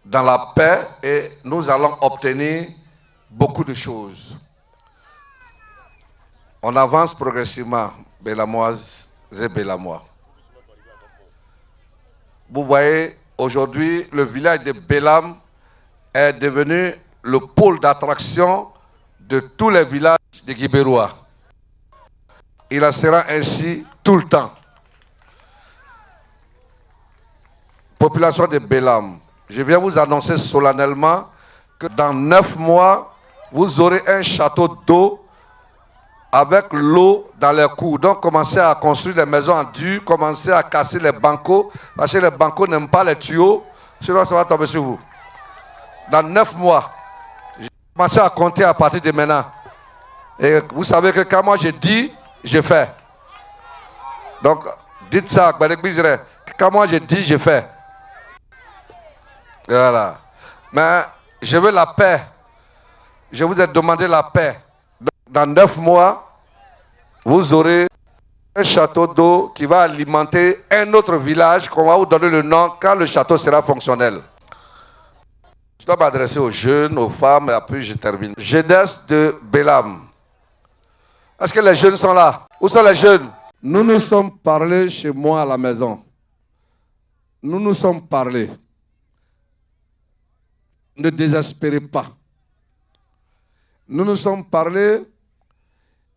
dans la paix et nous allons obtenir beaucoup de choses. On avance progressivement, Bélamoises et Bélamois. Vous voyez, aujourd'hui, le village de Bélam est devenu le pôle d'attraction de tous les villages de Guibérois. Il en sera ainsi tout le temps. Population de Bélam, je viens vous annoncer solennellement que dans 9 mois, vous aurez un château d'eau avec l'eau dans les cours. Donc commencez à construire des maisons en dur, commencez à casser les bancos, parce que les bancos n'aiment pas les tuyaux, sinon ça va tomber sur vous. Dans 9 mois, j'ai commencé à compter à partir de maintenant. Et vous savez que quand moi je dis, je fais. Donc, dites ça, quand moi je dis, je fais. Voilà. Mais je veux la paix. Je vous ai demandé la paix. Dans 9 mois, vous aurez un château d'eau qui va alimenter un autre village qu'on va vous donner le nom quand le château sera fonctionnel. Je dois m'adresser aux jeunes, aux femmes, et après je termine. Jeunesse de Bélam. Est-ce que les jeunes sont là? Où sont les jeunes? Nous nous sommes parlé chez moi à la maison. Nous nous sommes parlé. Ne désespérez pas. Nous nous sommes parlé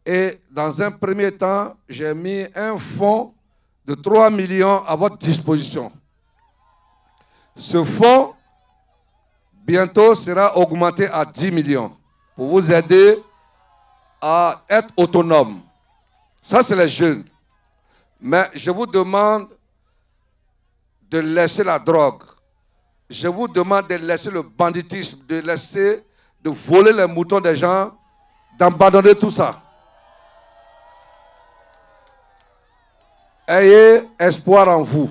et dans un premier temps, j'ai mis un fonds de 3 millions à votre disposition. Ce fonds, bientôt, sera augmenté à 10 millions pour vous aider à être autonome. Ça, c'est les jeunes. Mais je vous demande de laisser la drogue. Je vous demande de laisser le banditisme, de voler les moutons des gens, d'abandonner tout ça. Ayez espoir en vous.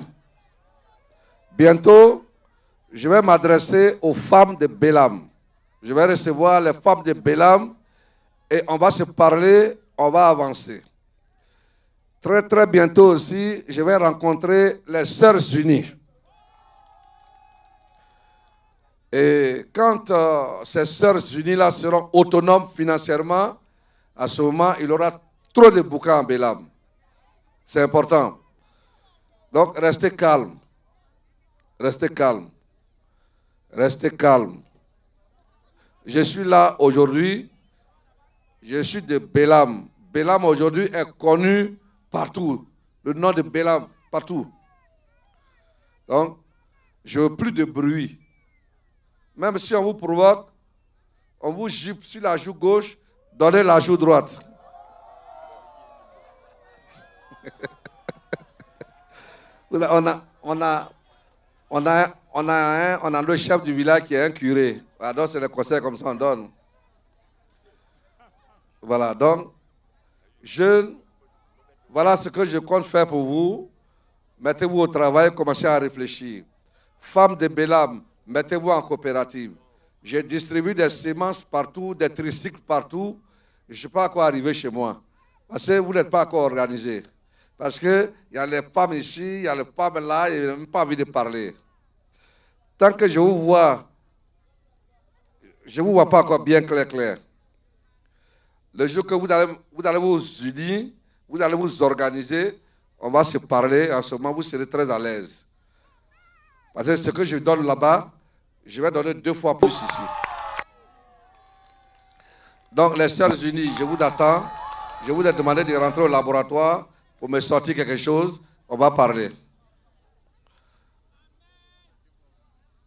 Bientôt, je vais m'adresser aux femmes de Bélam. Je vais recevoir les femmes de Bélam et on va se parler, on va avancer. Très très bientôt aussi, je vais rencontrer les Sœurs Unies. Et quand ces Sœurs Unies-là seront autonomes financièrement, à ce moment, il y aura trop de bouquins en Bélam. C'est important. Donc, restez calme. Restez calme. Restez calme. Je suis là aujourd'hui. Je suis de Bélam. Bélam aujourd'hui est connu partout. Le nom de Bélam, partout. Donc, je veux plus de bruit. Même si on vous provoque, on vous jupe sur la joue gauche, donnez la joue droite. On a le chef du village qui est un curé. Donc c'est le conseil comme ça on donne. Voilà, donc, jeunes, voilà ce que je compte faire pour vous. Mettez-vous au travail, commencez à réfléchir. Femmes de Bélam, mettez-vous en coopérative. J'ai distribué des semences partout, des tricycles partout. Je ne sais pas à quoi arriver chez moi. Parce que vous n'êtes pas encore organisés. Parce qu'il y a les femmes ici, il y a les femmes là, et je n'ai même pas envie de parler. Tant que je vous vois pas encore bien clair. Le jour que vous allez vous unir, vous allez vous organiser, on va se parler, en ce moment vous serez très à l'aise. Parce que ce que je donne là-bas, je vais donner 2 fois plus ici. Donc les Sœurs Unies, je vous attends. Je vous ai demandé de rentrer au laboratoire pour me sortir quelque chose. On va parler.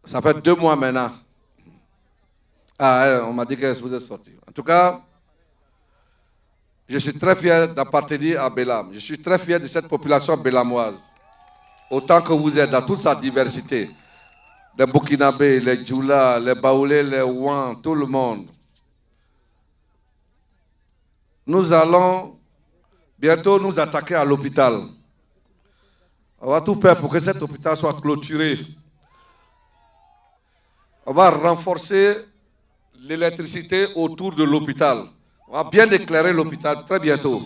Ça fait 2 mois maintenant. On m'a dit que vous êtes sorti. En tout cas, je suis très fier d'appartenir à Bélam. Je suis très fier de cette population bélamoise. Autant que vous êtes dans toute sa diversité. Les Burkinabés, les Djoula, les Baoulés, les Ouan, tout le monde. Nous allons bientôt nous attaquer à l'hôpital. On va tout faire pour que cet hôpital soit clôturé. On va renforcer l'électricité autour de l'hôpital. On va bien éclairer l'hôpital très bientôt.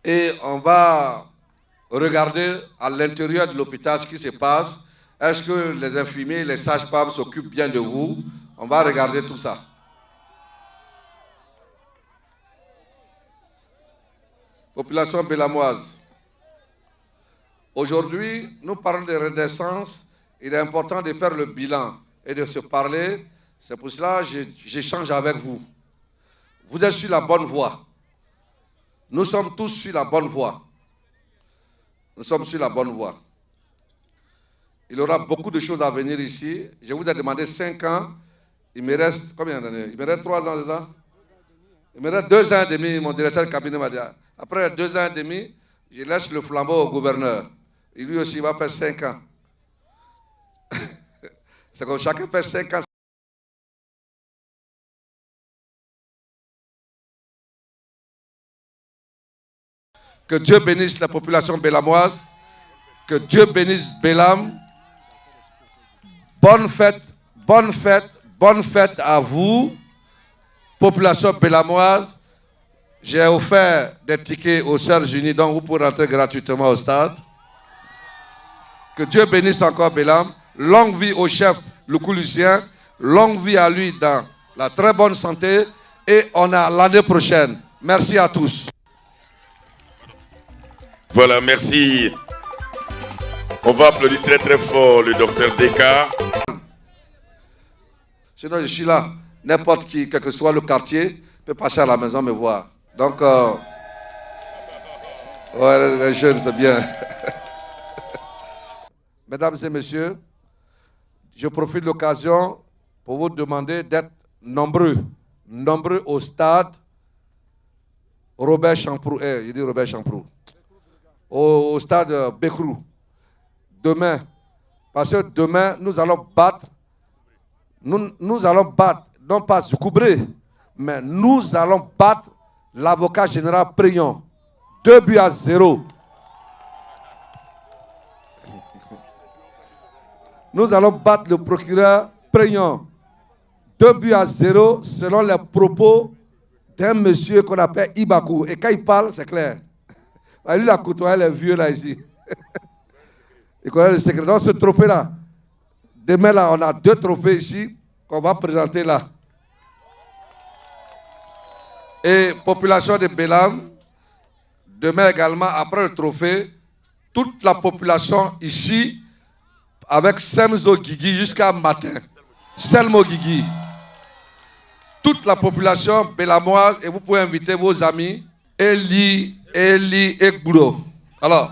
Et on va regarder à l'intérieur de l'hôpital ce qui se passe. Est-ce que les infirmiers, les sages-femmes s'occupent bien de vous? On va regarder tout ça. Population bélamoise. Aujourd'hui, nous parlons de renaissance. Il est important de faire le bilan et de se parler. C'est pour cela que j'échange avec vous. Vous êtes sur la bonne voie. Nous sommes tous sur la bonne voie. Nous sommes sur la bonne voie. Il y aura beaucoup de choses à venir ici. Je vous ai demandé 5 ans. Il me reste combien d'années? Il me reste 3 ans, c'est ça? Il me reste 2 ans et demi, mon directeur de cabinet m'a dit. Après 2 ans et demi, je laisse le flambeau au gouverneur. Et lui aussi, il va faire 5 ans. C'est comme chacun fait 5 ans. Que Dieu bénisse la population bélamoise. Que Dieu bénisse Bélam. Bonne fête, bonne fête, bonne fête à vous, population bélamoise. J'ai offert des tickets aux Sœurs Unies, donc vous pouvez rentrer gratuitement au stade. Que Dieu bénisse encore Bélam. Longue vie au chef Loukou Lucien. Longue vie à lui dans la très bonne santé. Et on a l'année prochaine. Merci à tous. Voilà, merci. On va applaudir très très fort le docteur Deka. Sinon, je suis là. N'importe qui, quel que soit le quartier, peut passer à la maison me voir. Donc, ouais, les jeunes, c'est bien. Mesdames et messieurs, je profite de l'occasion pour vous demander d'être nombreux au stade Robert Champrou. Je dis Robert Champrou. Au stade Bekrou. Demain. Parce que demain, nous allons battre. Nous allons battre, non pas Zoucoubré, mais nous allons battre l'avocat général Préyon. 2-0. Nous allons battre le procureur Préyon. 2-0 selon les propos d'un monsieur qu'on appelle Ibakou. Et quand il parle, c'est clair. Lui, il a côtoyé les vieux là ici. Il connaît le secret. Donc ce trophée-là, demain là, on a 2 trophées ici qu'on va présenter là. Et population de Bélam, demain également, après le trophée, toute la population ici, avec Semzo Guigui jusqu'à matin. Selmo Guigui. Toute la population bélamoise, et vous pouvez inviter vos amis, Eli Ekboulo. Alors,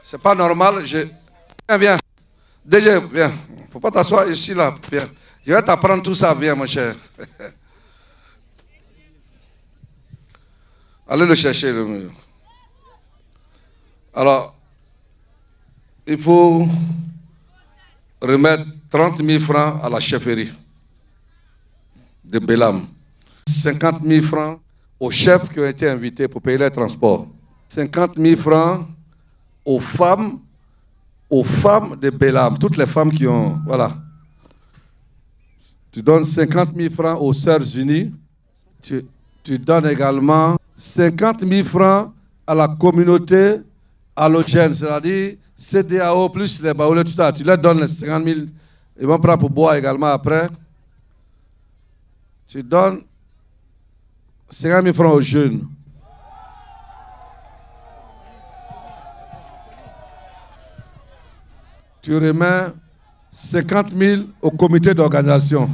c'est pas normal, viens. Déjà, viens. Faut pas t'asseoir ici, là. Viens. Je vais t'apprendre tout ça, viens, mon cher. Allez le chercher. Alors, il faut remettre 30 000 francs à la chefferie de Bélam. 50 000 francs aux chefs qui ont été invités pour payer les transports. 50 000 francs aux femmes de Bélam, toutes les femmes qui ont... Voilà. Tu donnes 50 000 francs aux Sœurs Unies. Tu donnes également 50 000 francs à la communauté halogène, c'est-à-dire CDAO plus les baoulés, tout ça. Tu leur donnes les 50 000. Ils vont prendre pour boire également après. Tu donnes 50 000 francs aux jeunes. Tu remets 50 000 au comité d'organisation.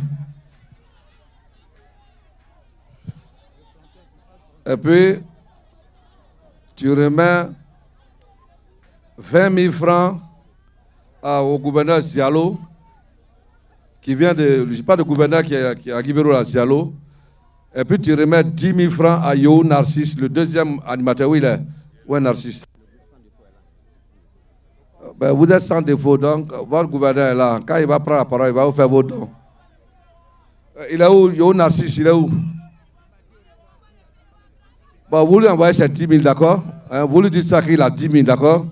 Et puis, tu remets 20 000 francs au gouverneur Zialo, qui vient de... Je ne sais pas de gouverneur qui est à Guibero, à Zialo. Et puis, tu remets 10 000 francs à Yo Narcisse, le deuxième animateur. Où il est? Où est Narcisse? Ben, vous êtes sans défaut, donc votre gouverneur est là. Quand il va prendre la parole, il va vous faire vos dons. Il est où? Yo Narcisse, il est où? Bon, vous lui envoyez ces 10 000, d'accord? Vous lui dites ça qu'il a 10 000, d'accord?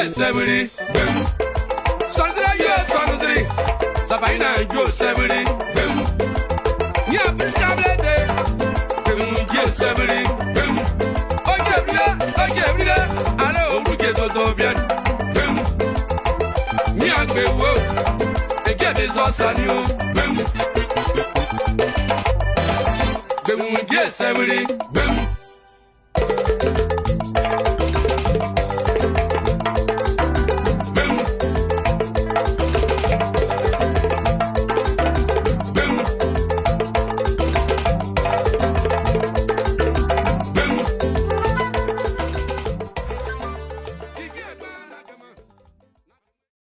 Sebele, Sandra, you are Sandra, Sabina, you are Sebele, you are Piscablete, Sebele, okay, I know who get to Dobian, Niak, they get his horse on you, Sebele,